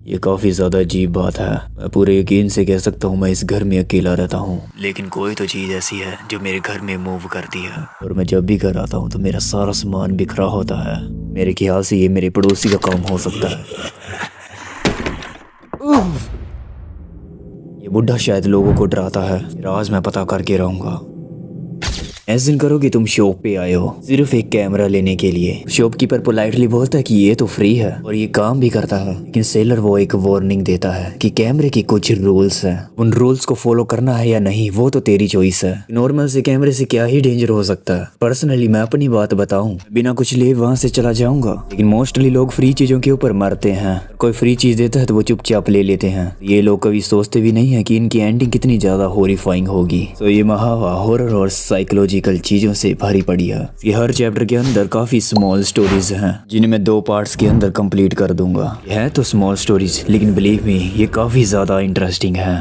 ये काफ़ी ज़्यादा अजीब बात है। मैं पूरे यकीन से कह सकता हूँ मैं इस घर में अकेला रहता हूँ, लेकिन कोई तो चीज़ ऐसी है जो मेरे घर में मूव करती है और मैं जब भी घर आता हूँ तो मेरा सारा सामान बिखरा होता है। मेरे ख्याल से ये मेरे पड़ोसी का काम हो सकता है। ये बुढ़ा शायद लोगों को डराता है। राज मैं पता करके रहूँगा। ऐसा करो कि तुम शॉप पे आए हो सिर्फ एक कैमरा लेने के लिए। शॉपकीपर पोलाइटली बोलता है कि ये तो फ्री है और ये काम भी करता है, लेकिन सेलर वो एक वार्निंग देता है कि कैमरे के कुछ रूल्स हैं, उन रूल्स को फॉलो करना है या नहीं वो तो तेरी चॉइस है। नॉर्मल से कैमरे से क्या ही डेंजर हो सकता है। पर्सनली मैं अपनी बात बताऊं, बिना कुछ लिए वहां से चला जाऊंगा, लेकिन मोस्टली लोग फ्री चीजों के ऊपर मरते हैं। कोई फ्री चीज देता है तो वो चुपचाप ले लेते हैं। ये लोग कभी सोचते भी नहीं है कि इनकी एंडिंग कितनी ज्यादा हॉरिफाइंग होगी। तो ये महावा हॉरर और साइकोलॉजिकल चीजों से भरी पड़ी है। ये हर चैप्टर के अंदर काफी स्मॉल स्टोरीज हैं जिन्हें मैं 2 पार्ट्स के अंदर कंप्लीट कर दूंगा। ये है तो स्मॉल स्टोरीज, लेकिन बिलीव मी ये काफी ज्यादा इंटरेस्टिंग है।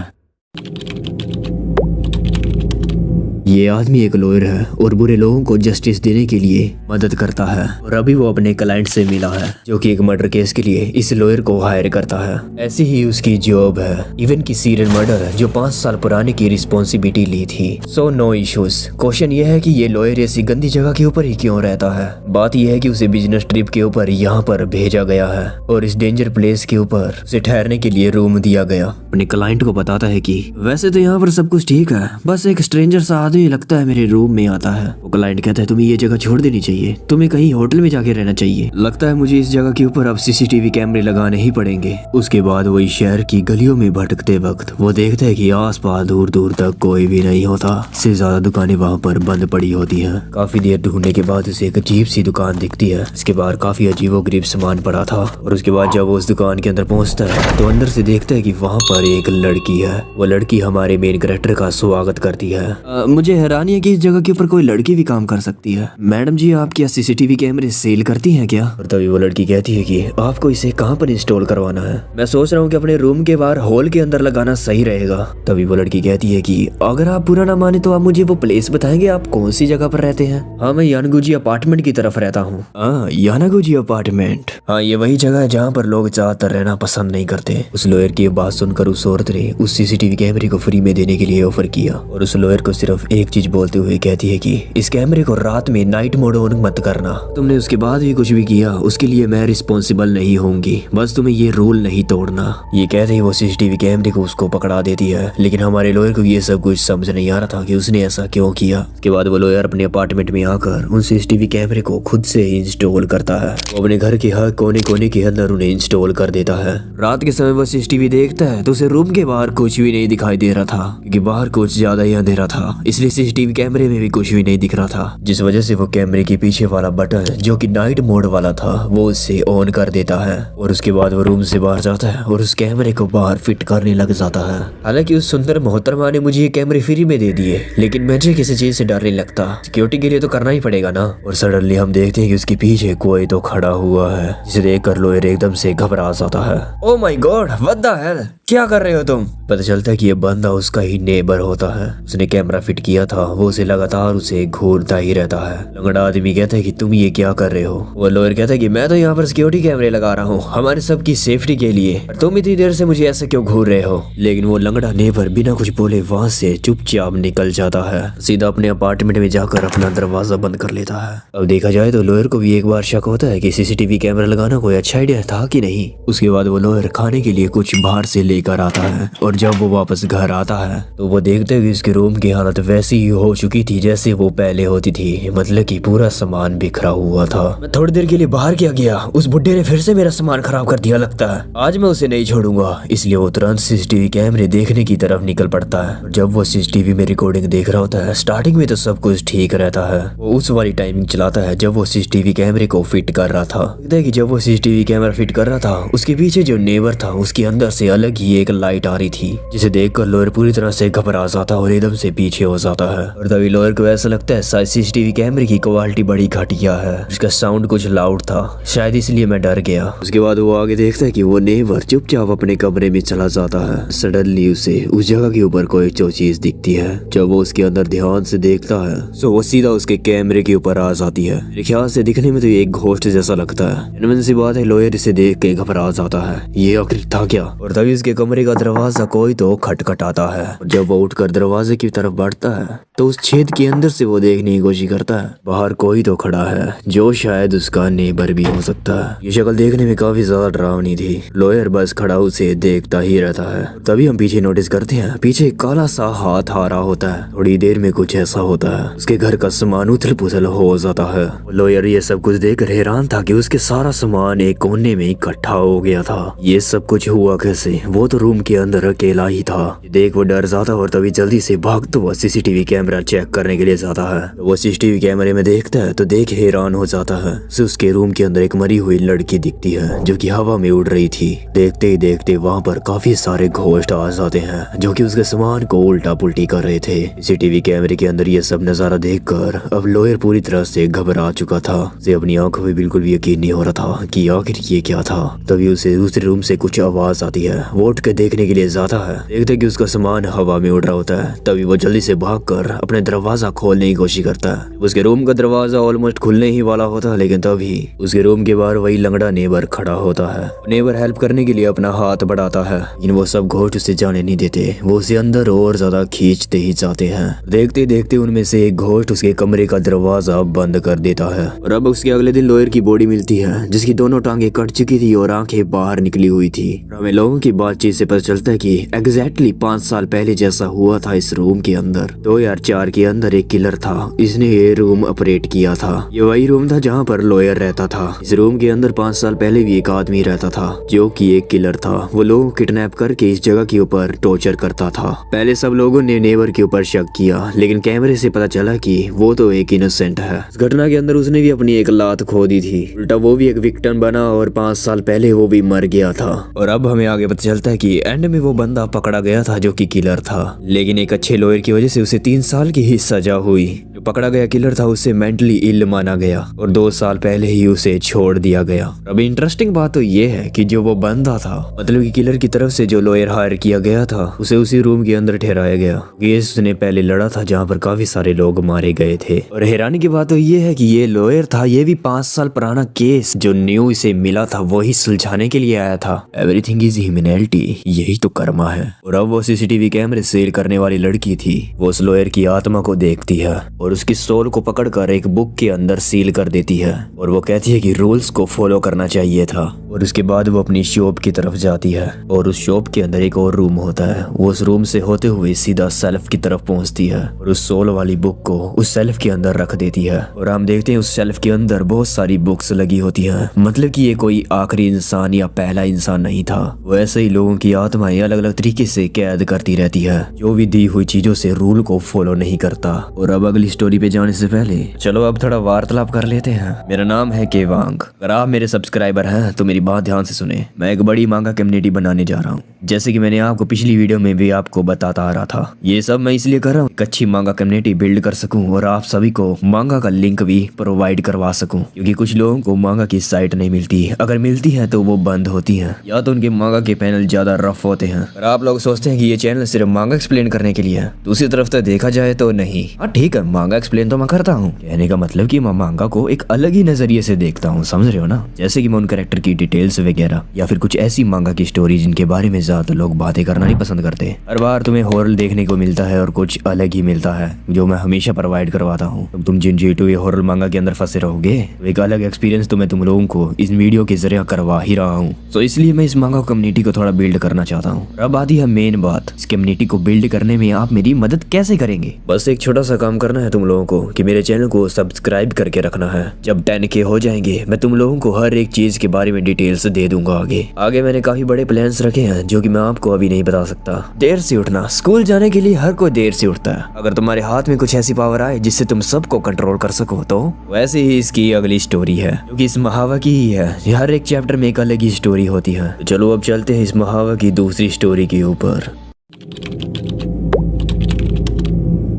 ये आदमी एक लॉयर है और बुरे लोगों को जस्टिस देने के लिए मदद करता है और अभी वो अपने क्लाइंट से मिला है जो कि एक मर्डर केस के लिए इस लॉयर को हायर करता है। ऐसी ही उसकी जॉब है। इवन की सीरियल मर्डर जो 5 साल पुराने की रिस्पॉन्सिबिलिटी ली थी। So no issues. क्वेश्चन ये है कि ये लॉयर ऐसी गंदी जगह के ऊपर ही क्यों रहता है। बात यह है कि उसे बिजनेस ट्रिप के ऊपर यहाँ पर भेजा गया है और इस डेंजर प्लेस के ऊपर उसे ठहरने के लिए रूम दिया गया। अपने क्लाइंट को बताता है कि वैसे तो यहाँ पर सब कुछ ठीक है, बस एक स्ट्रेंजर सा आदमी लगता है मेरे रूम में आता है। वो क्लाइंट कहता है तुम्हें ये जगह छोड़ देनी चाहिए, तुम्हें कहीं होटल में जाके रहना चाहिए। लगता है मुझे इस जगह के ऊपर अब सीसीटीवी कैमरे लगाने ही पड़ेंगे। उसके बाद वही शहर की गलियों में भटकते वक्त वो देखता है कि आसपास दूर दूर तक कोई भी नहीं होता। इससे ज्यादा दुकानें वहाँ पर बंद पड़ी होती हैं। काफी देर ढूंढने के बाद उसे एक अजीब सी दुकान दिखती है। इसके बाहर काफी अजीबोगरीब सामान पड़ा था और उसके बाद जब वो उस दुकान के अंदर पहुंचता है तो अंदर से देखता है कि वहाँ पर एक लड़की है। वो लड़की हमारे मेन कैरेक्टर का स्वागत करती है। मुझे हैरानी है कि इस जगह के ऊपर कोई लड़की भी काम कर सकती है। मैडम जी आप क्या सीसीटीवी कैमरे सेल करती हैं क्या? और तभी वो लड़की कहती है कि आपको इसे कहाँ पर इंस्टॉल करवाना है? मैं सोच रहा हूँ कि अपने रूम के बाहर हॉल के अंदर लगाना सही रहेगा। तभी वो लड़की कहती है कि अगर आप बुरा ना माने तो आप मुझे वो प्लेस बताएंगे आप कौन सी जगह पर रहते हैं? हाँ मैं यानागुची अपार्टमेंट की तरफ रहता हूँ। हाँ यानागुची अपार्टमेंट, हाँ ये वही जगह है जहाँ पर लोग ज्यादातर रहना पसंद नहीं करते। उस लॉयर की बात सुनकर उस औरत ने उस सीसीटीवी कैमरे को फ्री में देने के लिए ऑफर किया और उस लॉयर को सिर्फ एक चीज बोलते हुए कहती है कि इस कैमरे को रात में नाइट मोड ऑन मत करना। तुमने उसके बाद भी कुछ भी किया उसके लिए मैं रिस्पॉन्सिबल नहीं होंगी, बस तुम्हें ये रूल नहीं तोड़ना। ये कहते ही वो सीसीटीवी कैमरे को उसको पकड़ा देती है, लेकिन हमारे लॉयर को ये सब कुछ समझ नहीं आ रहा था कि उसने ऐसा क्यों किया। उसके बाद वो लॉयर अपने अपार्टमेंट में आकर उन सीसीटीवी कैमरे को खुद से इंस्टॉल करता है। वो अपने घर के हर कोने कोने के अंदर उन्हें इंस्टॉल कर देता है। रात के समय वो सीसीटीवी देखता है तो उसे रूम के बाहर कुछ भी नहीं दिखाई दे रहा था क्योंकि बाहर कुछ ज्यादा ही अंधेरा था, इसलिए सीसीटीवी कैमरे में भी कुछ भी नहीं दिख रहा था, जिस वजह से वो कैमरे के पीछे वाला बटन जो कि नाइट मोड वाला था वो उससे ऑन कर देता है और उसके बाद वो रूम से बाहर जाता है और उस कैमरे को बाहर फिट करने लग जाता है। हालांकि उस सुंदर मोहतरमा ने मुझे ये कैमरे फ्री में दे दिए, लेकिन मुझे किसी चीज से डर नहीं लगता, सिक्योरिटी के लिए तो करना ही पड़ेगा ना। और सडनली हम देखते हैं कि उसके पीछे कोई तो खड़ा हुआ है, जिसे देखकर लॉयर एकदम से घबरा जाता है। Oh my God what the hell, क्या कर रहे हो तुम? पता चलता है कि ये बंदा उसका ही नेबर होता है। उसने कैमरा फिट किया था, वो उसे लगातार उसे घूरता ही रहता है। लंगड़ा आदमी कहता है कि तुम ये क्या कर रहे हो? वो लॉयर कहता है कि मैं तो यहाँ पर सिक्योरिटी कैमरे लगा रहा हूँ हमारे सबकी सेफ्टी के लिए, तुम इतनी देर से मुझे ऐसे क्यों घूर रहे हो? लेकिन वो लंगड़ा नेबर बिना कुछ बोले वहाँ से चुपचाप निकल जाता है, सीधा अपने अपार्टमेंट में जाकर अपना दरवाजा बंद कर लेता है। अब देखा जाए तो लॉयर को भी एक बार शक होता है कि सीसीटीवी कैमरा लगाना कोई अच्छा आइडिया था कि नहीं। उसके बाद वो लॉयर खाने के लिए कुछ बाहर से लेकर आता है और जब वो वापस घर आता है तो वो देखते हुए उसके रूम की हालत वैसी ही हो चुकी थी जैसे वो पहले होती थी, मतलब कि पूरा सामान बिखरा हुआ था। मैं थोड़ी देर के लिए बाहर क्या गया, उस बुड्ढे ने फिर से मेरा सामान खराब कर दिया लगता है, आज मैं उसे नहीं छोड़ूंगा। इसलिए वो तुरंत सीसीटीवी कैमरे देखने की तरफ निकल पड़ता है। जब वो सीसीटीवी में रिकॉर्डिंग देख रहा होता है स्टार्टिंग में तो सब कुछ ठीक रहता है। वो उस वाली टाइमिंग चलाता है जब वो सीसीटीवी कैमरे को फिट कर रहा था। कि जब वो सीसीटीवी कैमरा फिट कर रहा था उसके पीछे जो नेबर था उसके अंदर से अलग ही एक लाइट आ रही थी, जिसे देखकर लॉयर पूरी तरह से घबरा जाता और एकदम से पीछे हो जाता जाता है और तभी लॉयर को ऐसा लगता है सीसीटीवी कैमरे की क्वालिटी बड़ी घटिया है, उसका साउंड कुछ लाउड था, शायद इसलिए मैं डर गया। उसके बाद वो आगे देखता है कि वो नेबर चुपचाप अपने कमरे में चला जाता है। सडनली उसे उस जगह के ऊपर कोई चीज दिखती है। जब वो उसके अंदर ध्यान से देखता है तो वो सीधा उसके कैमरे के ऊपर आ जाती है। मेरे ख्याल से दिखने में तो ये एक घोस्ट जैसा लगता है। इनमें सी बात है, लॉयर इसे देख के घबरा जाता है, ये आखिर था क्या। और तभी उसके कमरे का दरवाजा कोई तो खटखटाता है। जब वो उठकर दरवाजे की तरफ बढ़ता है तो उस छेद के अंदर से वो देखने की कोशिश करता है, बाहर कोई तो खड़ा है जो शायद उसका नेबर भी हो सकता है। ये शक्ल देखने में काफी ज्यादा डरावनी थी। लॉयर बस खड़ा उसे देखता ही रहता है। तभी हम पीछे नोटिस करते हैं, पीछे एक काला सा हाथ आ रहा होता है। थोड़ी देर में कुछ ऐसा होता है, उसके घर का सामान उथल पुथल हो जाता है। लॉयर ये सब कुछ देखकर हैरान था कि उसके सारा सामान एक कोने में इकट्ठा हो गया था। ये सब कुछ हुआ कैसे? वो तो रूम के अंदर अकेला ही था। देख वो डर जाता और तभी जल्दी से भागता हुआ सीसीटीवी कैमरा चेक करने के लिए जाता है। वो सीसीटीवी कैमरे में देखता है तो देख हैरान हो जाता है। उसके रूम के अंदर एक मरी हुई लड़की दिखती है जो कि हवा में उड़ रही थी। देखते ही देखते वहाँ पर काफी सारे घोस्ट आ जाते हैं जो कि उसके सामान को उल्टा पुल्टी कर रहे थे। सीसीटीवी कैमरे के अंदर ये सब नजारा देखकर अब लॉयर पूरी तरह से घबरा चुका था। उसे अपनी आंखों में बिल्कुल भी यकीन नहीं हो रहा था कि आखिर ये क्या था। तभी उसे दूसरे रूम से कुछ आवाज आती है। वो उठ के देखने के लिए जाता है, देखते कि उसका सामान हवा में उड़ रहा होता है। तभी वो जल्दी से भागकर अपने दरवाजा खोलने की कोशिश करता है। उसके रूम का दरवाजा ऑलमोस्ट खुलने ही वाला होता है, लेकिन तभी उसके रूम के बाहर वही लंगड़ा नेबर खड़ा होता है। नेबर हेल्प करने के लिए अपना हाथ बढ़ाता है, लेकिन वो सब घोस्ट उसे जाने नहीं देते। वो उसे अंदर और ज्यादा खींचते ही जाते हैं। देखते देखते उनमें से एक घोस्ट उसके कमरे का दरवाजा बंद कर देता है। और अब उसके अगले दिन लॉयर की बॉडी मिलती है जिसकी दोनों टांगे कट चुकी थी और आंखें बाहर निकली हुई थी। हमें लोगों की बातचीत से पता चलता है कि एग्जैक्टली 5 साल पहले जैसा हुआ था इस रूम के अंदर। 2004 के अंदर एक किलर था, इसने ये रूम ऑपरेट किया था। ये वही रूम था जहाँ पर लॉयर रहता था। इस रूम के अंदर 5 साल पहले भी एक आदमी रहता था जो कि एक किलर था। वो लोगों को किडनैप करके इस जगह के ऊपर टॉर्चर करता था। पहले सब लोगों ने नेबर के ऊपर शक किया, लेकिन कैमरे से पता चला कि वो तो एक इनोसेंट है। इस घटना के अंदर उसने भी अपनी एक लात खो दी थी। उल्टा वो भी एक विक्टिम बना और 5 साल पहले वो भी मर गया था। और अब हमें आगे पता चलता है कि एंड में वो बंदा पकड़ा गया था जो कि किलर था, लेकिन एक अच्छे लॉयर की वजह से उसे 3 साल की ही सजा हुई। जो पकड़ा गया किलर था उसे मेंटली इल माना गया और 2 साल पहले ही उसे छोड़ दिया गया। अब इंटरेस्टिंग बात तो ये है कि जो वो बंदा था, मतलब कि किलर की तरफ से जो लॉयर हायर किया गया था, उसे उसी रूम के अंदर ठहराया गया। केस उसने पहले लड़ा था जहाँ पर काफी सारे लोग मारे गए थे। और हैरानी की बात तो ये है कि ये लॉयर था, ये भी 5 साल पुराना केस जो न्यू इसे मिला था वही सुलझाने के लिए आया था। एवरीथिंग इज ह्यूमैनिटी, यही तो कर्मा है। और अब वो सीसीटीवी कैमरे सेल करने वाली लड़की थी। वो उस लॉयर की आत्मा को देखती है और उसकी सोल को पकड़कर एक बुक के अंदर सील कर देती है। और वो कहती है कि रूल्स को फॉलो करना चाहिए था। और उसके बाद वो अपनी शॉप की तरफ जाती है और उस शॉप के अंदर एक और रूम होता है। वो उस रूम से होते हुए सीधा सेल्फ की तरफ पहुंचती है और उस सोल वाली बुक को उस सेल्फ के अंदर रख देती है। और हम देखते हैं उस सेल्फ के अंदर बहुत सारी बुक्स लगी होती हैं, मतलब कि ये कोई आखिरी इंसान या पहला इंसान नहीं था। वो ऐसे ही लोगों की आत्माएं अलग अलग तरीके से कैद करती रहती है जो भी दी हुई चीजों से रूल को फॉलो नहीं करता। और अब अगली स्टोरी पे जाने से पहले चलो अब थोड़ा वार्तालाप कर लेते हैं। मेरा नाम है केवांग। अगर आप मेरे सब्सक्राइबर हैं तो मेरी बात ध्यान से सुने। मैं एक बड़ी मांगा कम्युनिटी बनाने जा रहा हूँ, जैसे कि मैंने आपको पिछली वीडियो में भी आपको बताता आ रहा था। ये सब मैं इसलिए कर रहा हूँ एक अच्छी मांगा कम्युनिटी बिल्ड कर सकूं और आप सभी को मांगा का लिंक भी प्रोवाइड करवा सकूं, क्योंकि कुछ लोगों को मांगा की साइट नहीं मिलती। अगर मिलती है तो वो बंद होती है या तो उनके मांगा के पैनल ज्यादा रफ होते हैं। और आप लोग सोचते हैं कि ये चैनल सिर्फ मांगा एक्सप्लेन करने के लिए है। दूसरी तरफ तो देखा जाए तो नहीं। हाँ ठीक है, मांगा एक्सप्लेन तो मैं करता हूँ, कहने का मतलब कि मैं मांगा को एक अलग ही नजरिए से देखता हूँ, समझ रहे हो ना। जैसे कि मैं उन कैरेक्टर की डिटेल्स वगैरह या फिर कुछ ऐसी मांगा की स्टोरी जिनके बारे में ज्यादा लोग बातें करना नहीं पसंद करते। हर बार तुम्हें हॉरर देखने को मिलता है और कुछ अलग ही मिलता है जो मैं हमेशा प्रोवाइड करवाता हूँ। तो तुम जिन G2 ये हॉरर मांगा के अंदर फंसे रहोगे तो एक अलग एक्सपीरियंस तो मैं तुम लोगों को इस वीडियो के जरिए करवा ही रहा हूँ। तो इसलिए मैं इस मांगा कम्युनिटी को थोड़ा बिल्ड करना चाहता हूँ। अब आती है मेन बात, इस कम्युनिटी को बिल्ड करने में आप मेरी मदद कैसे करेंगे। बस एक छोटा सा काम करना है तुम लोगों को कि मेरे चैनल को सब्सक्राइब करके रखना है। जब 10K हो जाएंगे मैं तुम लोगों को हर एक चीज के बारे में डिटेल्स दे दूंगा। आगे मैंने काफी बड़े प्लान्स रखे हैं जो कि मैं आपको अभी नहीं बता सकता। देर से उठना, स्कूल जाने के लिए हर कोई देर से उठता है। अगर तुम्हारे हाथ में कुछ ऐसी पावर आए जिससे तुम सबको कंट्रोल कर सको तो वैसे ही इसकी अगली स्टोरी है जो कि इस महावा की ही है। हर एक चैप्टर में एक अलग ही स्टोरी होती है। तो चलो अब चलते हैं इस महावा की दूसरी स्टोरी के ऊपर।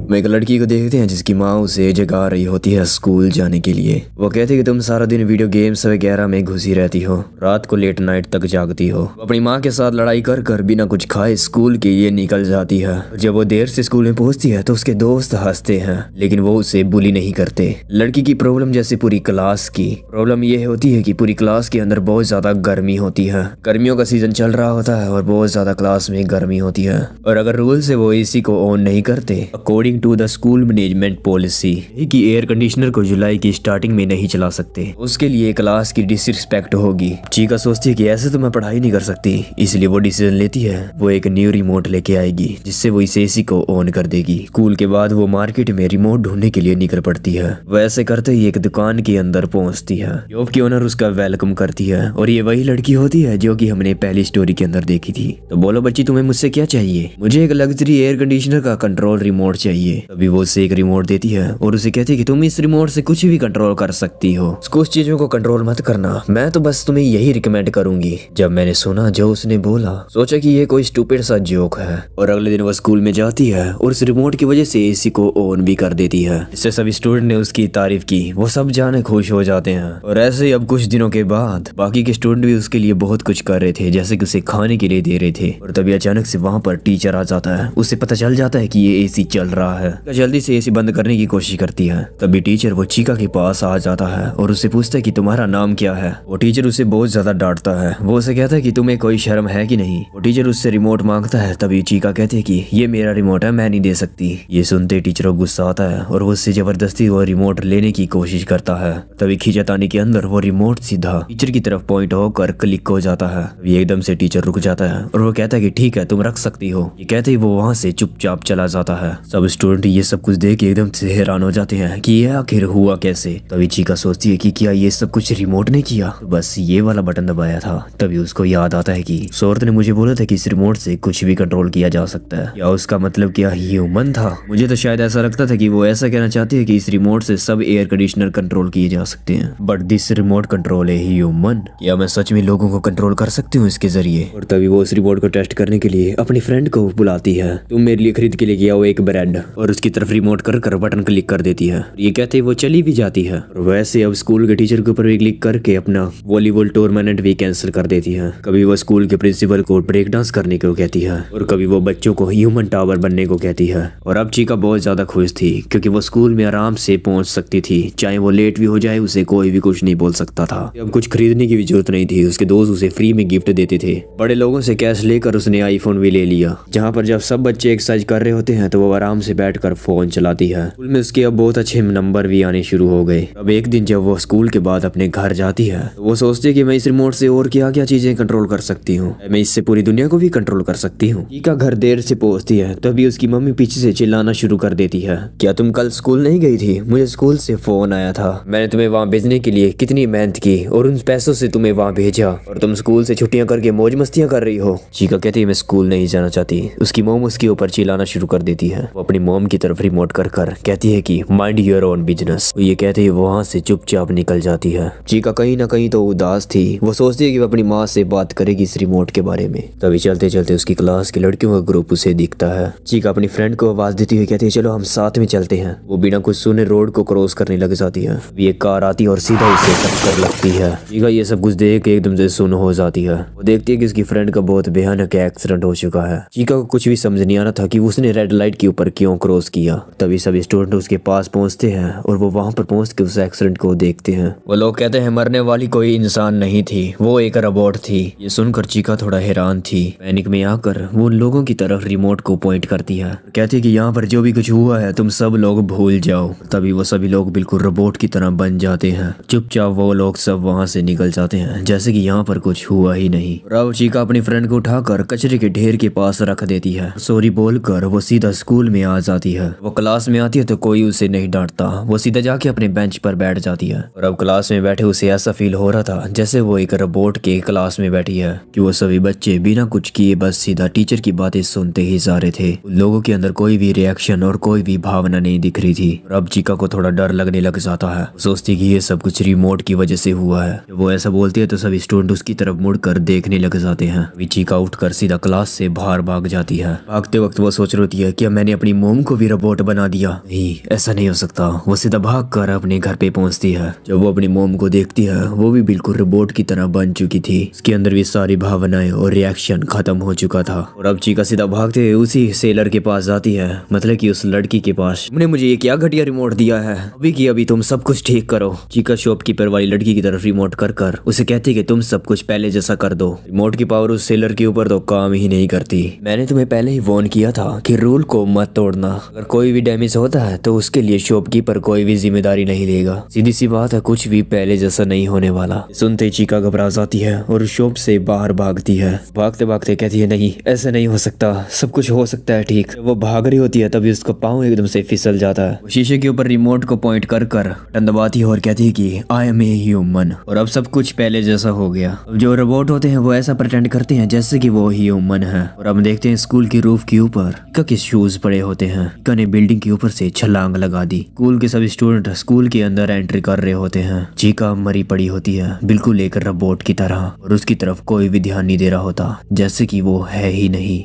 हम एक लड़की को देखते हैं जिसकी माँ उसे जगा रही होती है स्कूल जाने के लिए। वो कहती है कि तुम सारा दिन वीडियो गेम्स वगैरह में घुसी रहती हो, रात को लेट नाइट तक जागती हो। वो अपनी माँ के साथ लड़ाई कर कर बिना कुछ खाए स्कूल के लिए निकल जाती है। जब वो देर से स्कूल में पहुंचती है तो उसके दोस्त हंसते हैं, लेकिन वो उसे बुली नहीं करते। लड़की की प्रॉब्लम जैसे पूरी क्लास की प्रॉब्लम ये होती है कि पूरी क्लास के अंदर बहुत ज्यादा गर्मी होती है। गर्मियों का सीजन चल रहा होता है और बहुत ज्यादा क्लास में गर्मी होती है, और अगर रूल से वो एसी को ऑन नहीं करते according to the school management policy कि एयर कंडीशनर को जुलाई की स्टार्टिंग में नहीं चला सकते, उसके लिए क्लास की डिसरिस्पेक्ट होगी। चीका सोचती है कि ऐसे तो मैं पढ़ाई नहीं कर सकती, इसलिए वो डिसीजन लेती है वो एक न्यू रिमोट लेके आएगी जिससे वो इस एसी को ऑन कर देगी। स्कूल के बाद वो मार्केट में रिमोट ढूंढने के लिए निकल पड़ती है। वैसे करते ही एक दुकान के अंदर पहुंचती है। जॉब की ओनर उसका वेलकम करती है और ये वही लड़की होती है जो कि हमने पहली स्टोरी के अंदर देखी थी। तो बोलो बच्ची, तुम्हें मुझसे क्या चाहिए? मुझे एक लग्जरी एयर कंडीशनर का कंट्रोल रिमोट चाहिए। तभी वो उसे एक रिमोट देती है और उसे कहती है कि तुम इस रिमोट से कुछ भी कंट्रोल कर सकती हो, कुछ चीजों को कंट्रोल मत करना, मैं तो बस तुम्हें यही रिकमेंड करूंगी। जब मैंने सुना जो उसने बोला, सोचा कि ये कोई स्टूपिड सा जोक है, और अगले दिन वो स्कूल में जाती है और उस रिमोट की वजह से एसी को ऑन भी कर देती है। इससे सभी स्टूडेंट ने उसकी तारीफ की, वो सब जाने खुश हो जाते हैं। और ऐसे ही अब कुछ दिनों के बाद बाकी के स्टूडेंट भी उसके लिए बहुत कुछ कर रहे थे, जैसे कि उसे खाने के लिए दे रहे थे। और तभी अचानक से वहाँ पर टीचर आ जाता है। उसे पता चल जाता है कि ये एसी चल रहा है। जल्दी से एसी बंद करने की कोशिश करती है। तभी टीचर वो चीका के पास आ जाता है और उससे पूछता है कि तुम्हारा नाम क्या है। वो टीचर उसे बहुत ज्यादा डांटता है। वो उसे कहता है कि तुम्हें कोई शर्म है कि नहीं। वो टीचर उससे रिमोट मांगता है। तभी चीका कहती है कि ये मेरा रिमोट है, मैं नहीं दे सकती। ये सुनते टीचर को गुस्सा आता है और वो उससे जबरदस्ती वो रिमोट लेने की कोशिश करता है। तभी खींचतानी के अंदर वो रिमोट सीधा टीचर की तरफ पॉइंट होकर क्लिक हो जाता है। तभी एकदम से टीचर रुक जाता है और वो कहता है कि ठीक है, तुम रख सकती हो। ये कहते ही वो वहाँ से चुपचाप चला जाता है। सब स्टूडेंट ये सब कुछ देख के एकदम से हैरान हो जाते हैं कि ये आखिर हुआ कैसे। तभी चीका सोचती है कि क्या ये सब कुछ रिमोट ने किया, तो बस ये वाला बटन दबाया था। तभी उसको याद आता है कि सोर्थ ने मुझे बोला था कि इस रिमोट से कुछ भी कंट्रोल किया जा सकता है, या उसका मतलब क्या ह्यूमन था? मुझे तो शायद ऐसा लगता था कि वो ऐसा कहना चाहती है कि इस रिमोट से सब एयर कंडीशनर कंट्रोल किए जा सकते हैं, बट दिस रिमोट कंट्रोल है ह्यूमन। क्या मैं सच में लोगों को कंट्रोल कर सकती हूँ इसके जरिए? और तभी वो उस रिमोट को टेस्ट करने के लिए अपनी फ्रेंड को बुलाती है। तुम मेरे लिए खरीद के लेके आओ एक ब्रेड, और उसकी तरफ रिमोट कर कर बटन क्लिक कर देती है। ये कहते वो चली भी जाती है। और वैसे अब स्कूल के टीचर के ऊपर भी क्लिक करके अपना वॉलीबॉल टूर्नामेंट भी कैंसिल कर देती है। कभी वो स्कूल के प्रिंसिपल को ब्रेक डांस करने को कहती है, और कभी वो बच्चों को ह्यूमन टावर बनने को कहती है। और अब चीका बहुत ज्यादा खुश थी क्योंकि वो स्कूल में आराम से पहुंच सकती थी, चाहे वो लेट भी हो जाए उसे कोई भी कुछ नहीं बोल सकता था। अब कुछ खरीदने की भी जरूरत नहीं थी, उसके दोस्त उसे फ्री में गिफ्ट देते थे। बड़े लोगों से कैश लेकर उसने आईफोन भी ले लिया, जहाँ पर जब सब बच्चे एक्सरसाइज कर रहे होते हैं तो वो आराम से बैठकर फोन चलाती है। स्कूल में उसके अब बहुत अच्छे नंबर भी आने शुरू हो गए। अब एक दिन जब वो स्कूल के बाद अपने घर जाती है तो वो सोचती है कि मैं इस रिमोट से और क्या क्या चीजें कंट्रोल कर सकती हूँ, मैं इससे पूरी दुनिया को भी कंट्रोल कर सकती हूँ। चीका घर देर से पहुंचती है, तभी उसकी मम्मी पीछे से चिल्लाना शुरू कर देती है, क्या तुम कल स्कूल नहीं गई थी? मुझे स्कूल से फोन आया था, मैंने तुम्हें वहाँ भेजने के लिए कितनी मेहनत की और उन पैसों से तुम्हें वहाँ भेजा, और तुम स्कूल से छुट्टियां करके मौज मस्तियां कर रही हो। चीका कहती है मैं स्कूल नहीं जाना चाहती। उसकी मोम उसके ऊपर चिल्लाना शुरू कर देती है। वो अपनी मोम की तरफ रिमोट कर कर कहती है कि माइंड योर ओन बिजनेस। ये कहते ही वहाँ से चुपचाप निकल जाती है। चीका कहीं ना कहीं तो उदास थी। वो सोचती है कि वो अपनी माँ से बात करेगी इस रिमोट के बारे में। तभी चलते चलते उसकी क्लास की लड़कियों का ग्रुप उसे दिखता है। चीका अपनी फ्रेंड को आवाज देती हुई कहती है चलो हम साथ में चलते हैं। वो बिना कुछ सुने रोड को क्रॉस करने लग जाती है। ये कार आती है और सीधा उसे टक्कर लगती है। चीका ये सब कुछ देख के एकदम से सुन हो जाती है। वो देखती है कि उसकी फ्रेंड का बहुत भयानक एक्सीडेंट हो चुका है। चीका को कुछ भी समझ नहीं आ रहा था कि उसने रेड लाइट के ऊपर क्यों क्रॉस किया। तभी सभी स्टूडेंट उसके पास पहुंचते हैं और वो वहां पर पहुंच के उस एक्सीडेंट को देखते हैं। वो लोग कहते हैं मरने वाली कोई इंसान नहीं थी, वो एक रोबोट थी। ये सुनकर चीका थोड़ा हैरान थी। पैनिक में आकर वो उन लोगों की तरफ रिमोट को पॉइंट करती है, कहती है कि यहाँ पर जो भी कुछ हुआ है तुम सब लोग भूल जाओ। तभी वो सभी लोग बिल्कुल रोबोट की तरह बन जाते हैं। चुपचाप वो लोग सब वहाँ से निकल जाते हैं जैसे कि यहाँ पर कुछ हुआ ही नहीं। अब चीका अपनी फ्रेंड को उठाकर कचरे के ढेर के पास रख देती है। सॉरी बोलकर वो सीधा स्कूल में आ जाती है। वो क्लास में आती है तो कोई उसे नहीं डांटता। वो सीधा जाके अपने बेंच पर बैठ जाती है। और अब क्लास में बैठे उसे ऐसा फील हो रहा था जैसे वो एक रोबोट के क्लास में बैठी है, कि वो सभी बच्चे बिना कुछ किए बस सीधा टीचर की बातें सुनते ही जा रहे थे। उन लोगों के अंदर कोई भी रिएक्शन और कोई भी भावना नहीं दिख रही थी। और अब चीका को थोड़ा डर लगने लग जाता है। वो सोचती कि ये सब कुछ रिमोट की वजह से हुआ है। जब वो ऐसा बोलती है तो सभी स्टूडेंट उसकी तरफ मुड़कर देखने लग जाते हैं। चीका उठकर सीधा क्लास से बाहर भाग जाती है। भागते वक्त वो सोच रही है कि मैंने अपनी मोम मोम को भी रोबोट बना दिया। नहीं, ऐसा नहीं हो सकता। वो सीधा भाग कर अपने घर पे पहुंचती है। जब वो अपनी मोम को देखती है, वो भी बिल्कुल रोबोट की तरह बन चुकी थी। उसके अंदर भी सारी भावनाएं और रिएक्शन खत्म हो चुका था। और अब चीका सीधा भागते हुए उसी सेलर के पास जाती है, मतलब कि उस लड़की के पास। तुमने मुझे ये क्या घटिया रिमोट दिया है? अभी की अभी तुम सब कुछ ठीक करो। चीका शॉपकीपर वाली लड़की की तरफ रिमोट कर उसे कहती है कि तुम सब कुछ पहले जैसा कर दो। रिमोट की पावर उस सेलर के ऊपर तो काम ही नहीं करती। मैंने तुम्हें पहले ही वार्न किया था कि रूल को मत तोड़ना। अगर कोई भी डैमेज होता है तो उसके लिए शॉपकीपर कोई भी जिम्मेदारी नहीं लेगा। सीधी सी बात है, कुछ भी पहले जैसा नहीं होने वाला। सुनते ही चीका घबरा जाती है और शॉप से बाहर भागती है। भागते भागते कहती है, नहीं ऐसा नहीं हो सकता, सब कुछ हो सकता है ठीक। वो भाग रही होती है तभी उसका पाँव एकदम से फिसल जाता है। शीशे के ऊपर रिमोट को पॉइंट कर बटन दबाती है और कहती है कि आई एम ए ह्यूमन। और अब सब कुछ पहले जैसा हो गया। जो रोबोट होते हैं वो ऐसा प्रिटेंड करते हैं जैसे कि वो ह्यूमन है। और अब देखते हैं स्कूल की रूफ के ऊपर के शूज पड़े होते हैं। चिका ने बिल्डिंग के ऊपर से छलांग लगा दी। स्कूल के सभी स्टूडेंट स्कूल के अंदर एंट्री कर रहे होते हैं। चीका मरी पड़ी होती है, बिल्कुल एक रोबोट की तरह, और उसकी तरफ कोई भी ध्यान नहीं दे रहा होता, जैसे कि वो है ही नहीं।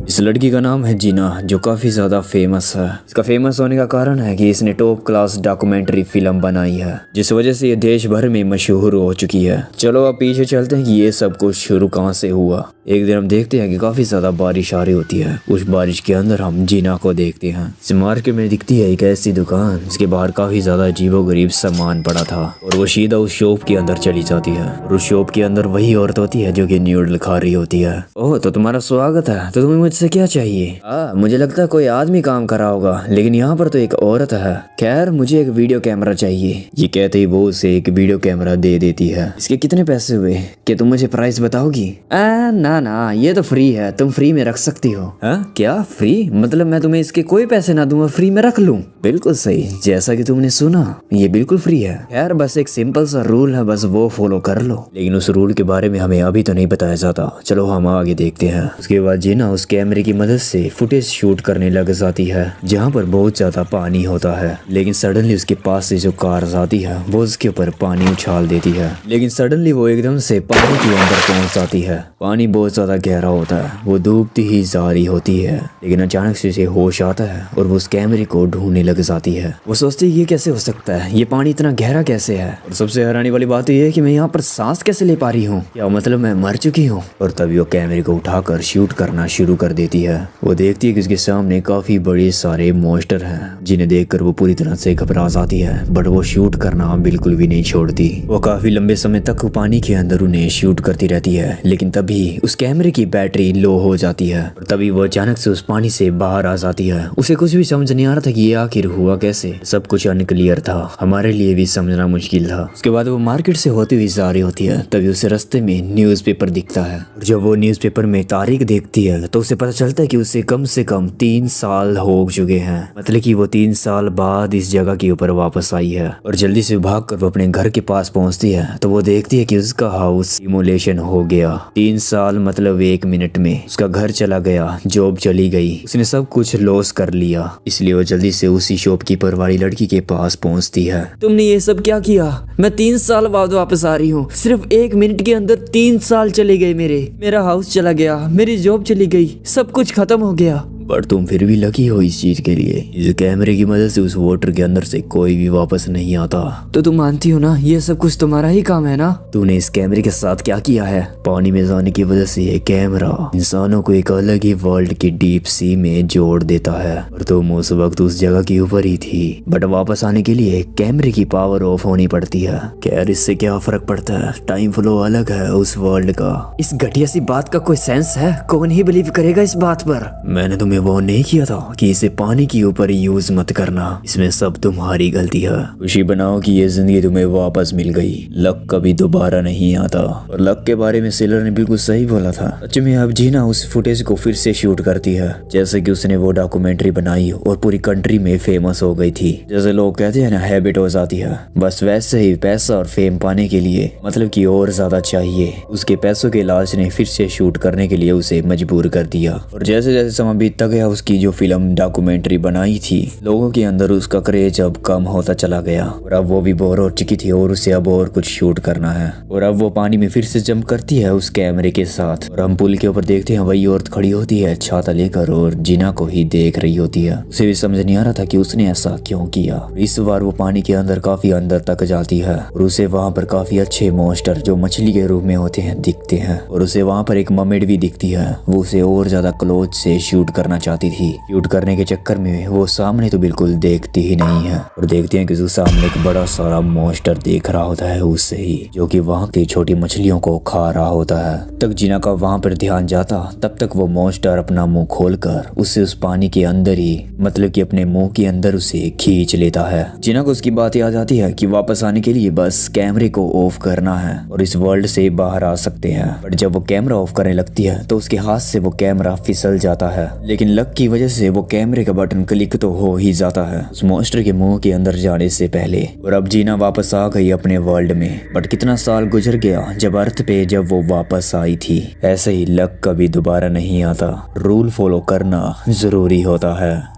इस लड़की का नाम है जीना, जो काफी ज्यादा फेमस है। इसका फेमस होने का कारण है कि इसने टॉप क्लास डॉक्यूमेंट्री फिल्म बनाई है, जिस वजह से ये देश भर में मशहूर हो चुकी है। चलो अब पीछे चलते हैं कि ये सब कुछ शुरू कहाँ से हुआ। एक दिन हम देखते हैं कि काफी ज्यादा बारिश आ रही होती है। उस बारिश के अंदर हम जीना को देखते हैं। इस मार्केट में दिखती है एक ऐसी दुकान जिसके बाहर काफी ज्यादा अजीबोगरीब सामान पड़ा था, और वो सीधा उस शॉप के अंदर चली जाती है। और उस शॉप के अंदर वही औरत होती है जो कि न्यूडल खा रही होती है। ओह, तो तुम्हारा स्वागत है। तो तुम्हें मुझसे क्या चाहिए? मुझे लगता है कोई आदमी काम कर रहा होगा, लेकिन यहाँ पर तो एक औरत है। खैर, मुझे एक वीडियो कैमरा चाहिए। ये कहते ही वो उसे एक वीडियो कैमरा दे देती है। इसके कितने पैसे हुए? क्या तुम मुझे प्राइस बताओगी? ना, ये तो फ्री है, तुम फ्री में रख सकती हो। क्या फ्री? मतलब मैं तुम्हें इसके कोई पैसे ना दूं और फ्री में रख लूं? बिल्कुल सही, जैसा कि तुमने सुना, ये बिल्कुल फ्री है। यार बस एक सिंपल सा रूल है, बस वो फॉलो कर लो। लेकिन उस रूल के बारे में हमें अभी तो नहीं बताया जाता। चलो हम आगे देखते हैं। उसके बाद जीना उस कैमरे की मदद से फुटेज शूट करने लग जाती है, जहाँ पर बहुत ज्यादा पानी होता है। लेकिन सडनली उसके पास से जो कार आती है वो उसके ऊपर पानी उछाल देती है। लेकिन सडनली वो एकदम से पानी के अंदर पहुंच जाती है। पानी बहुत ज्यादा गहरा होता है। वो डूबती ही जा रही होती है, लेकिन अचानक से उसे होश आता है और वो उस कैमरे को ढूंढने लग जाती है। वो सोचती है ये कैसे हो सकता है, ये पानी इतना गहरा कैसे है। और सबसे हैरानी वाली बात ये है कि मैं यहाँ पर सांस कैसे ले पा रही हूँ, क्या मतलब मैं मर चुकी हूँ। और तभी वो कैमरे को उठाकर शूट करना शुरू कर देती है। वो देखती है कि उसके सामने काफी बड़े सारे मॉन्स्टर हैं, जिन्हें देखकर वो पूरी तरह से घबरा जाती है। बट वो शूट करना बिल्कुल भी नहीं छोड़ती। वो काफी लंबे समय तक पानी के अंदर उन्हें शूट करती रहती है। लेकिन तभी उस कैमरे की बैटरी लो हो जाती है और तभी वो अचानक से उस पानी से बाहर आ जाती है। उसे कुछ भी समझ नहीं आ रहा था कि ये आखिर हुआ कैसे। सब कुछ अनक्लियर था, हमारे लिए भी समझना मुश्किल था। उसके बाद वो मार्केट से होती हुई जा रही होती है। तभी उसे रास्ते में न्यूज़पेपर दिखता है। और जब वो न्यूज़पेपर में तारीख देखती है तो उसे पता चलता है कि उसे कम से कम 3 साल हो चुके हैं। मतलब कि वो 3 साल बाद इस जगह के ऊपर वापस आई है। और जल्दी से भागकर वो अपने घर के पास पहुंचती है तो वो देखती है कि उसका हाउस डिमोलेशन हो गया। 3 साल मतलब 1 मिनट में उसका घर चला गया, जॉब चली गई, उसने सब कुछ लॉस कर लिया। इसलिए वो जल्दी से उसी शॉपकीपर वाली लड़की के पास पहुंचती है। तुमने ये सब क्या किया? मैं 3 साल बाद वापस आ रही हूँ। सिर्फ 1 मिनट के अंदर 3 साल चले गए मेरा हाउस चला गया, मेरी जॉब चली गई, सब कुछ खत्म हो गया। बट तुम फिर भी लकी हो इस चीज के लिए। इस कैमरे की मदद से उस वाटर के अंदर से कोई भी वापस नहीं आता। तो तुम मानती हो ना, ये सब कुछ तुम्हारा ही काम है ना? तूने इस कैमरे के साथ क्या किया है? पानी में जाने की वजह से ये कैमरा इंसानों को एक अलग ही वर्ल्ड की डीप सी में जोड़ देता है। और तुम उस वक्त उस जगह के ऊपर ही थी। बट वापस आने के लिए कैमरे की पावर ऑफ होनी पड़ती है। खैर, इससे क्या फर्क पड़ता है, टाइम फ्लो अलग है उस वर्ल्ड का। इस घटिया सी बात का कोई सेंस है? कौन ही बिलीव करेगा इस बात पर? मैंने तुम्हें वो नहीं किया था कि इसे पानी के ऊपर यूज मत करना, इसमें सब तुम्हारी गलती है। खुशी बनाओ कि ये जिंदगी तुम्हें वापस मिल गई। लक कभी दोबारा नहीं आता। और लक के बारे में सेलर ने बिल्कुल सही बोला था। सच में अब जीना उस फुटेज को फिर से शूट करती है, जैसे कि उसने वो डॉक्यूमेंट्री बनाई और पूरी कंट्री में फेमस हो गई थी। जैसे लोग कहते हैं ना, हैबिट हो जाती है। बस वैसे ही पैसा और फेम पाने के लिए, मतलब कि और ज्यादा चाहिए, उसके पैसों के लालच ने फिर से शूट करने के लिए उसे मजबूर कर दिया। और जैसे जैसे समय बीतता देखता गया उसकी जो फिल्म डॉक्यूमेंट्री बनाई थी, लोगों के अंदर उसका क्रेज अब कम होता चला गया और अब वो भी बोर हो चुकी थी और उसे अब और कुछ शूट करना है। और अब वो पानी में फिर से जंप करती है उस कैमरे के साथ और हम पुल के ऊपर देखते हैं वही औरत खड़ी होती है छाता लेकर और जिना को ही देख रही होती है। उसे भी समझ नहीं आ रहा था कि उसने ऐसा क्यों किया। इस बार वो पानी के अंदर काफी अंदर तक जाती है और उसे वहाँ पर काफी अच्छे मॉन्स्टर जो मछली के रूप में होते हैं दिखते हैं और उसे वहाँ पर एक ममेड भी दिखती है। वो उसे और ज्यादा क्लोज से शूट करना चाहती थी। शूट करने के चक्कर में वो सामने तो बिल्कुल देखती ही नहीं है और देखते हैं कि उसके सामने एक बड़ा सारा मॉन्स्टर देख रहा होता है उससे ही, जो कि वहाँ की छोटी मछलियों को खा रहा होता है। तक जीना का वहाँ पर ध्यान जाता तब तक वो मॉन्स्टर अपना मुंह खोलकर उसे उस पानी के अंदर ही मतलब कि अपने मुंह के अंदर उसे खींच लेता है। जीना को उसकी बात याद आती है कि वापस आने के लिए बस कैमरे को ऑफ करना है और इस वर्ल्ड से बाहर आ सकते हैं। बट जब वो कैमरा ऑफ करने लगती है तो उसके हाथ से वो कैमरा फिसल जाता है, लेकिन लक की वजह से वो कैमरे का बटन क्लिक तो हो ही जाता है उस मॉन्स्टर के मुंह के अंदर जाने से पहले। और अब जीना वापस आ गई अपने वर्ल्ड में। बट कितना साल गुजर गया जब अर्थ पे जब वो वापस आई थी। ऐसे ही लक कभी दोबारा नहीं आता, रूल फॉलो करना जरूरी होता है।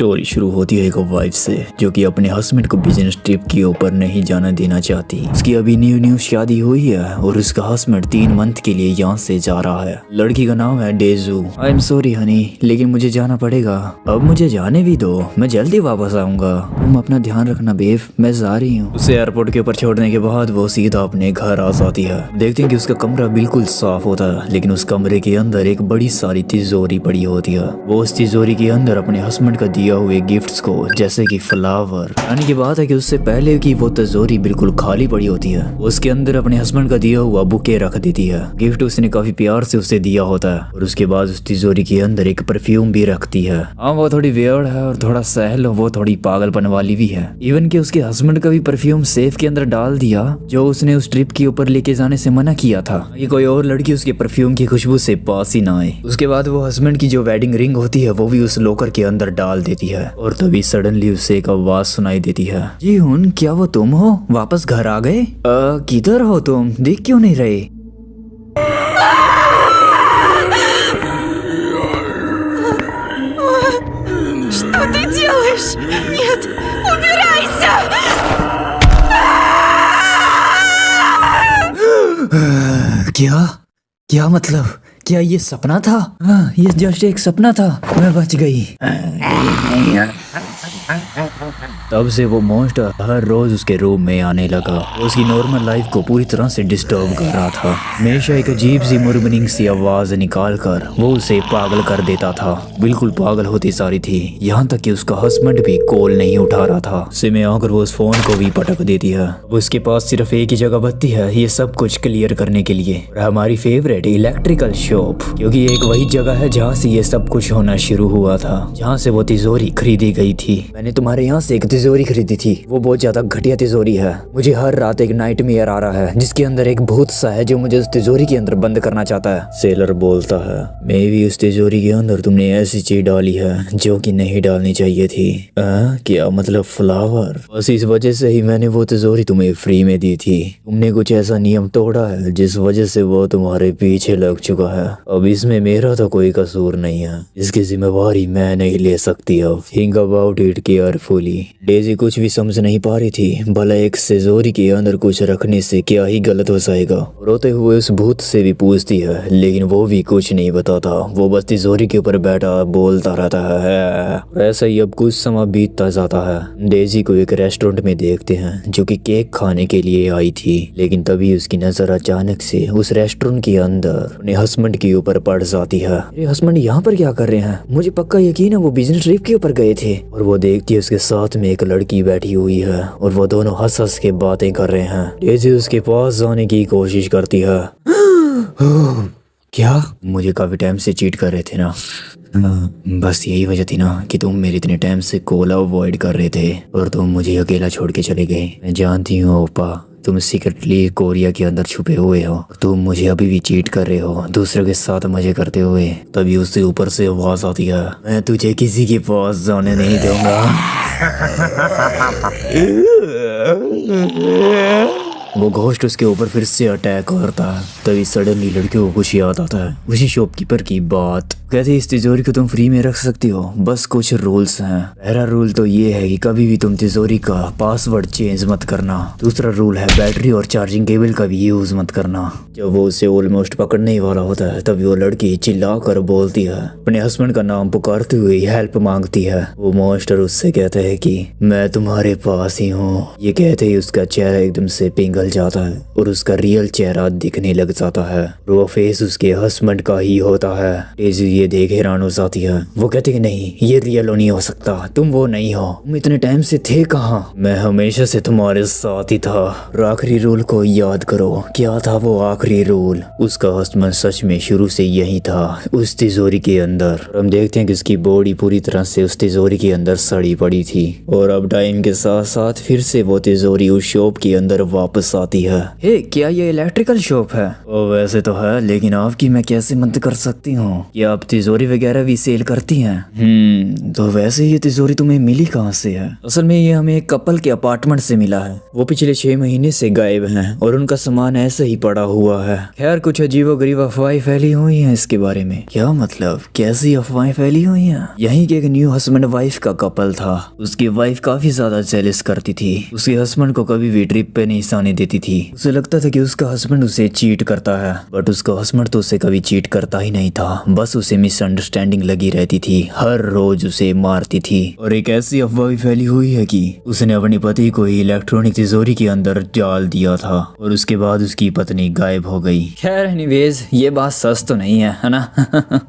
स्टोरी शुरू होती है एक वाइफ से जो कि अपने हस्बैंड को बिजनेस ट्रिप के ऊपर नहीं जाना देना चाहती। उसकी अभी न्यू शादी हुई है और उसका हस्बैंड 3 मंथ के लिए यहाँ से जा रहा है। लड़की का नाम है डेजू। आई एम सॉरी हनी, लेकिन मुझे जाना पड़ेगा। अब मुझे जाने भी दो, मैं जल्दी वापस आऊंगा। तुम अपना ध्यान रखना बेब, मैं जा रही हूँ। उसे एयरपोर्ट के ऊपर छोड़ने के बाद वो सीधा अपने घर आ जाती है। देखते हैं कि उसका कमरा बिल्कुल साफ होता है, लेकिन उस कमरे के अंदर एक बड़ी सारी तिजोरी पड़ी होती है। वो उस तिजोरी के अंदर अपने हस्बैंड का दिया हुए गिफ्ट्स को जैसे कि फ्लावर। आने की बात है कि उससे पहले की वो तिजोरी बिल्कुल खाली पड़ी होती है, उसके अंदर अपने हस्बैंड का दिया हुआ बुके रख देती है। गिफ्ट उसने काफी प्यार से उसे दिया होता है और उसके बाद उस तिजोरी के अंदर एक परफ्यूम भी रखती है। हाँ, वो थोड़ी वियर्ड है और थोड़ा सहल, वो थोड़ी पागलपन वाली भी है। इवन कि उसके हस्बैंड का भी परफ्यूम सेफ के अंदर डाल दिया जो उसने उस ट्रिप के ऊपर लेके जाने से मना किया था कि कोई और लड़की उसके परफ्यूम की खुशबू से पास ही ना आए। उसके बाद वो हस्बैंड की जो वेडिंग रिंग होती है वो भी उस लॉकर के अंदर डाल देती है और तभी सडनली उसे एक आवाज सुनाई देती है। जी हुन, क्या वो तुम हो? वापस घर आ गए? किधर हो तुम? दिख क्यों नहीं रहे? Что ты делаешь? Нет, убирайся! क्या मतलब? क्या ये सपना था? हाँ, ये जस्ट एक सपना था। मैं बच गई। तब से वो मॉन्स्टर हर रोज उसके रूम में आने लगा। वो उसकी नॉर्मल लाइफ को पूरी तरह से डिस्टर्ब कर रहा था। हमेशा एक अजीब सी मुर्मरिंग सी आवाज निकाल कर वो उसे पागल कर देता था। बिल्कुल पागल होती सारी थी, यहाँ तक कि उसका हस्बैंड भी कॉल नहीं उठा रहा था। उसे में आकर वो उस फोन को भी पटक देती है। वो उसके पास सिर्फ एक ही जगह बचती है ये सब कुछ क्लियर करने के लिए, और हमारी फेवरेट इलेक्ट्रिकल शॉप, क्योंकि एक वही जगह है जहाँ से ये सब कुछ होना शुरू हुआ था, जहाँ से वो तिजोरी खरीदी गई थी। मैंने तुम्हारे यहाँ से एक तिजोरी खरीदी थी, वो बहुत ज्यादा घटिया तिजोरी है। मुझे हर रात एक नाइटमेयर आ रहा है जिसके अंदर एक भूत सा है जो मुझे उस तिजोरी के अंदर बंद करना चाहता है। सेलर बोलता है, मे भी उस तिजोरी के अंदर तुमने ऐसी चीज डाली है जो कि नहीं डालनी चाहिए थी। क्या मतलब फ्लावर? बस इस वजह से ही मैंने वो तिजोरी तुम्हें फ्री में दी थी। तुमने कुछ ऐसा नियम तोड़ा है जिस वजह से वो तुम्हारे पीछे लग चुका है। अब इसमें मेरा तो कोई कसूर नहीं है, इसकी जिम्मेवारी मैं नहीं ले सकती। अब think about it carefully. Daisy कुछ भी समझ नहीं पा रही थी। भला एक तिजोरी के अंदर कुछ रखने से क्या ही गलत हो जाएगा। रोते हुए उस भूत से भी पूछती है, लेकिन वो भी कुछ नहीं बताता। वो बस तिजोरी के ऊपर बैठा बोलता रहता है। ऐसा ही अब कुछ समय बीतता जाता है। डेजी को एक रेस्टोरेंट में देखते हैं जो कि केक खाने के लिए आई थी, लेकिन तभी उसकी नजर अचानक से उस रेस्टोरेंट के अंदर अपने हस्बैंड के ऊपर पड़ जाती है। अरे हस्बैंड यहाँ पर क्या कर रहे हैं? मुझे पक्का यकीन है वो बिजनेस ट्रिप के ऊपर गए थे। और वो देखती है उसके साथ में एक लड़की बैठी हुई है और वो दोनों हंस हंस के बातें कर रहे हैं। डेजी उसके पास जाने की कोशिश करती है। क्या? मुझे काफी टाइम से चीट कर रहे थे ना? बस यही वजह थी ना कि तुम मेरे इतने टाइम से कॉल अवॉइड कर रहे थे और तुम मुझे अकेला छोड़ के चले गए। मैं जानती हूँ ओपा, तुम सीक्रेटली कोरिया के अंदर छुपे हुए हो। तुम मुझे अभी भी चीट कर रहे हो दूसरे के साथ मजे करते हुए। तभी उससे ऊपर से आवाज आती है, मैं तुझे किसी के पास जाने नहीं दूंगा। वो घोस्ट उसके ऊपर फिर से अटैक करता है। तभी सडनली लड़कियों को कुछ याद आता है, उसी शॉपकीपर की बात। कहते इस तिजोरी को तुम फ्री में रख सकती हो, बस कुछ रूल्स हैं। पहला रूल तो ये है कि कभी भी तुम तिजोरी का पासवर्ड चेंज मत करना। दूसरा रूल है बैटरी और चार्जिंग केबल का भी यूज मत करना। जब वो उसे ऑलमोस्ट पकड़ने ही वाला होता है तभी वो लड़की चिल्ला कर बोलती है, अपने हस्बैंड का नाम पुकारते हुए हेल्प मांगती है। वो मॉन्स्टर उससे कहता है कि मैं तुम्हारे पास ही हूँ। ये कहते ही उसका चेहरा एकदम से पिघल जाता है और उसका रियल चेहरा दिखने लग जाता है। वो फेस उसके हस्बैंड का ही होता है। डेज़ी ये देख हैरान हो जाती है। वो कहते कि नहीं, ये रियल नहीं हो सकता, तुम वो नहीं हो, तुम इतने टाइम से थे कहाँ? मैं हमेशा से तुम्हारे साथ ही था। और आखिरी रूल को याद करो, क्या था वो आखिरी रूल? उसका हस्बैंड सच में शुरू से यही था, उस तिजोरी के अंदर। हम देखते हैं कि उसकी बॉडी पूरी तरह से उस तिजोरी के अंदर सड़ी पड़ी थी और अब टाइम के साथ साथ फिर से वो तिजोरी उस शॉप के अंदर वापस आती है। हे, क्या ये इलेक्ट्रिकल शॉप है? ओ वैसे तो है, लेकिन आपकी मैं कैसे मदद कर सकती हूँ? क्या आप तिजोरी वगैरह भी सेल करती हैं? तो वैसे ये तिजोरी तुम्हें मिली कहाँ से है? असल में ये हमें एक कपल के अपार्टमेंट से मिला है। वो पिछले 6 महीने से गायब हैं और उनका सामान ऐसे ही पड़ा हुआ है। खैर कुछ अजीबोगरीब अफवाहें फैली हुई हैं इसके बारे में। क्या मतलब, कैसी अफवाहें फैली हुई हैं? यही कि एक न्यू हस्बैंड वाइफ का कपल था। उसकी वाइफ काफी ज्यादा जेलस करती थी। उसके हस्बैंड को कभी भी ट्रिप पे नहीं जाने देती थी। उसे लगता था कि उसका हस्बैंड उसे चीट करता है, बट उसका हस्बैंड तो उसे कभी चीट करता ही नहीं था। बस उसे मिसअंडरस्टैंडिंग लगी रहती थी, हर रोज उसे मारती थी। और एक ऐसी अफवाह भी फैली हुई है कि उसने अपने पति को ही इलेक्ट्रॉनिक तिजोरी के अंदर डाल दिया था और उसके बाद उसकी पत्नी गायब हो गई। खैर एनीवेज, ये बात सच तो नहीं है ना?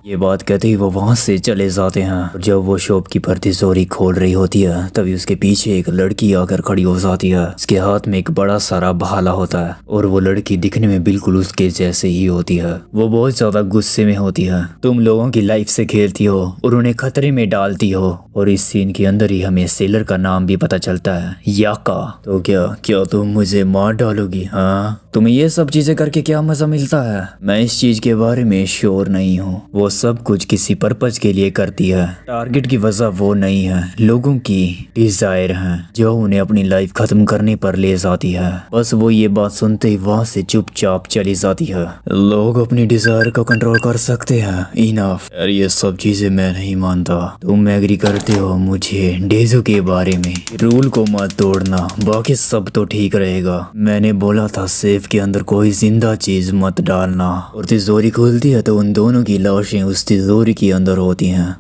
ये बात कहते ही वो वहाँ से चले जाते हैं। और जब वो शॉपकीपर तिजोरी खोल रही होती है तभी उसके पीछे एक लड़की आकर खड़ी हो जाती है। उसके हाथ में एक बड़ा सारा भाला होता है और वो लड़की दिखने में बिल्कुल उसके जैसे ही होती है। वो बहुत ज्यादा गुस्से में होती है। तुम लोगों की लाइफ से खेलती हो और उन्हें खतरे में डालती हो। और इस सीन के अंदर ही हमें सेलर का नाम भी पता चलता है, याका। तो क्या तुम मुझे मार डालोगी? हाँ, तुम्हें ये सब चीजें करके क्या मजा मिलता है? मैं इस चीज के बारे में श्योर नहीं हूँ। वो सब कुछ किसी पर्पज के लिए करती है। टारगेट की वजह वो नहीं है, लोगों की डिजायर है जो उन्हें अपनी लाइफ खत्म करने पर ले जाती है। बस वो ये बात सुनते ही वहाँ से चुपचाप चली जाती है। लोग अपनी डिजायर को कंट्रोल कर सकते हैं, इनफ। यार ये सब चीजें मैं नहीं मानता। तुम एग्री करते हो मुझे डेज़ो के बारे में? रूल को मत तोड़ना, बाकी सब तो ठीक रहेगा। मैंने बोला था सेफ के अंदर कोई जिंदा चीज मत डालना। और तिजोरी खुलती है तो उन दोनों की लाशें उस तिजोरी के अंदर होती हैं।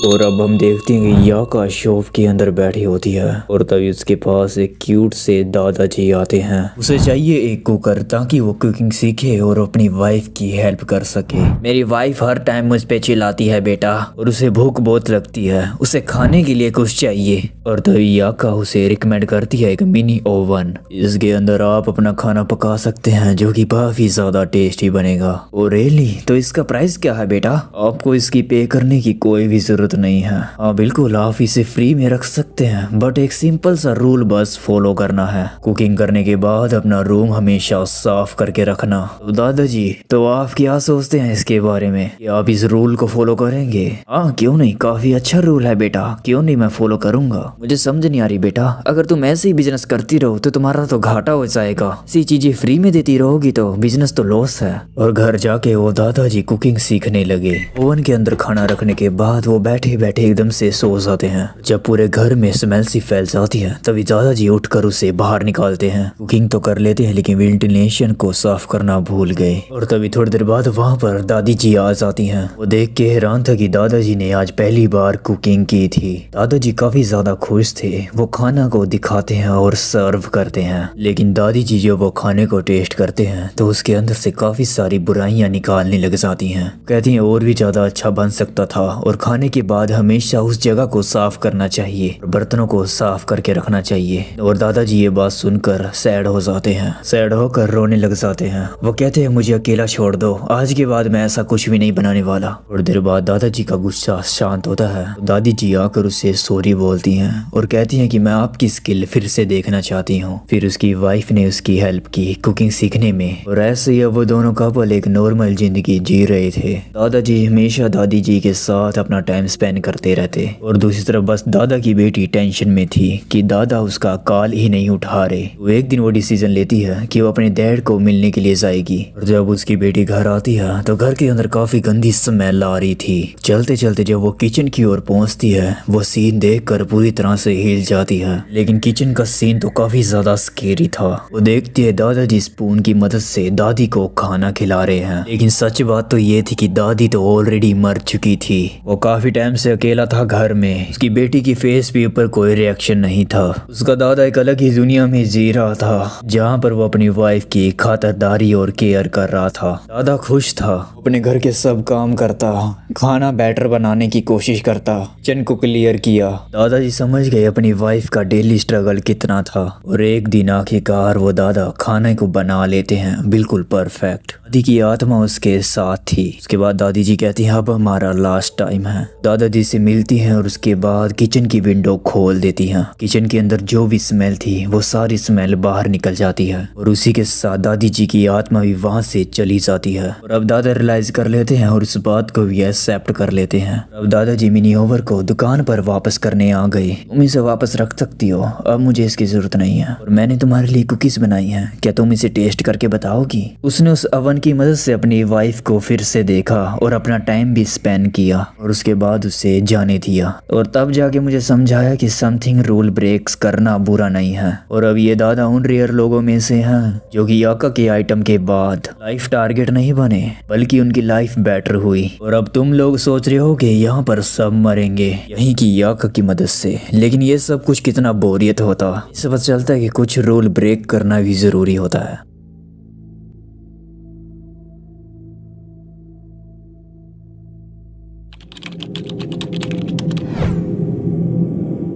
और अब हम देखते हैं कि याका शॉप के अंदर बैठी होती है और तभी उसके पास एक क्यूट से दादाजी आते हैं। उसे चाहिए एक कुकर ताकि वो कुकिंग सीखे और अपनी वाइफ की हेल्प कर सके। मेरी वाइफ हर टाइम मुझ पे चिल्लाती है बेटा, और उसे भूख बहुत लगती है, उसे खाने के लिए कुछ चाहिए। और तभी याका उसे रिकमेंड करती है एक मिनी ओवन, इसके अंदर आप अपना खाना पका सकते हैं जो कि काफी ज्यादा टेस्टी बनेगा। और रियली, तो इसका प्राइस क्या है बेटा? आपको इसकी पे करने की कोई भी जरूरत नहीं है। हाँ बिल्कुल, आप इसे फ्री में रख सकते हैं, बट एक सिंपल सा रूल बस फॉलो करना है। कुकिंग करने के बाद अपना रूम हमेशा साफ करके रखना। तो दादाजी, तो आप क्या सोचते हैं इसके बारे में? कि आप इस रूल को फॉलो करेंगे? हाँ क्यों नहीं, काफी अच्छा रूल है बेटा, क्यों नहीं, मैं फॉलो करूंगा। मुझे समझ नहीं आ रही बेटा, अगर तुम ऐसे ही बिजनेस करती रहो तो तुम्हारा तो घाटा हो जाएगा। ऐसी चीजें फ्री में देती रहोगी तो बिजनेस तो लॉस है। और घर जाके वो दादाजी कुकिंग सीखने लगे। ओवन के अंदर खाना रखने के बाद वो बैठे बैठे एकदम से सो जाते हैं। जब पूरे घर में स्मेल सी फैल जाती है तभी दादाजी उठकर उसे बाहर निकालते हैं। कुकिंग तो कर लेते हैं लेकिन वेंटिलेशन को साफ करना भूल गए। और तभी थोड़ी देर बाद वहाँ पर दादी जी आ जाती हैं। वो देख के हैरान था कि दादाजी ने आज पहली बार कुकिंग की थी। दादाजी काफी ज्यादा खुश थे। वो खाना को दिखाते हैं और सर्व करते हैं, लेकिन दादी जी जब वो खाने को टेस्ट करते हैं तो उसके अंदर से काफी सारी बुराइयां निकालने लग जाती हैं। कहती हैं और भी ज्यादा अच्छा बन सकता था, और खाने के बाद हमेशा उस जगह को साफ करना चाहिए, बर्तनों को साफ करके रखना चाहिए। और दादाजी ये बात सुनकर सैड हो जाते हैं, सैड होकर रोने लग जाते हैं। वो कहते हैं मुझे अकेला छोड़ दो, आज के बाद मैं ऐसा कुछ भी नहीं बनाने वाला। थोड़ी देर बाद दादाजी का गुस्सा शांत होता है। दादी जी आकर उससे सॉरी बोलती हैं और कहती हैं कि मैं आपकी स्किल फिर से देखना चाहती हूँ। फिर उसकी वाइफ ने उसकी हेल्प की कुकिंग सीखने में, और ऐसे ही अब वो दोनों कपल एक नॉर्मल जिंदगी जी रहे थे। दादाजी हमेशा दादी जी के साथ अपना टाइम स्पेंड करते रहते। और दूसरी तरफ बस दादा की बेटी टेंशन में थी कि दादा उसका कॉल ही नहीं उठा रहे। तो एक दिन वो डिसीजन लेती है कि वो अपने डैड को मिलने के लिए जाएगी। और जब उसकी बेटी घर आती है तो घर के अंदर काफी गंदी स्मेल आ रही थी। चलते चलते जब वो किचन की ओर पहुंचती है, वो सीन देखकर पूरी तरह से हिल जाती है। लेकिन किचन का सीन तो काफी ज्यादा स्केरी था। वो देखती है दादाजी स्पून की मदद से दादी को खाना खिला रहे हैं। लेकिन सच बात तो ये थी कि दादी तो ऑलरेडी मर चुकी थी। वो काफी टाइम से अकेला था घर में। उसकी बेटी की फेस पे ऊपर कोई रिएक्शन नहीं था। उसका दादा एक अलग ही दुनिया में जी रहा था, जहाँ पर वो अपनी वाइफ की खातिरदारी और केयर कर रहा था। दादा खुश था, अपने घर के सब काम करता, खाना बेटर बनाने की कोशिश करता, किचन को क्लियर किया। दादाजी समझ गए अपनी वाइफ का डेली स्ट्रगल कितना था। और एक दिन आखिरकार वो दादा खाने को बना लेते हैं, बिल्कुल परफेक्ट। दादी की आत्मा उसके साथ थी। उसके बाद दादी जी कहती हैं अब हमारा लास्ट टाइम है। दादाजी से मिलती हैं और उसके बाद किचन की विंडो खोल देती हैं। किचन के अंदर जो भी स्मेल थी वो सारी स्मेल बाहर निकल जाती है और उसी के साथ दादी जी की आत्मा भी वहां से चली जाती है। और अब दादा रियलाइज कर लेते हैं और उस बात को भी एक्सेप्ट कर लेते हैं। अब दादाजी मिनी ओवर को दुकान पर वापस करने आ गए। तुम इसे वापस रख सकती हो, अब मुझे इसकी जरूरत नहीं है। और मैंने तुम्हारे लिए कुकीज बनाई हैं, क्या तुम इसे टेस्ट करके बताओगी? उसने उस अवन की मदद से अपनी वाइफ को फिर से देखा और अपना टाइम भी स्पेंड किया और उसके बाद उसे जाने दिया। और तब जाके मुझे समझाया कि समथिंग रूल ब्रेक्स करना बुरा नहीं है। और अब ये दादा उन रेयर लोगों में से हैं जो कि याका के आइटम के बाद लाइफ टारगेट नहीं बने, बल्कि उनकी लाइफ बेटर हुई। और अब तुम लोग सोच रहे हो कि यहाँ पर सब मरेंगे यहीं की याका की मदद से, लेकिन ये सब कुछ कितना बोरियत होता। इससे पता चलता है कि कुछ रूल ब्रेक करना भी जरूरी होता है।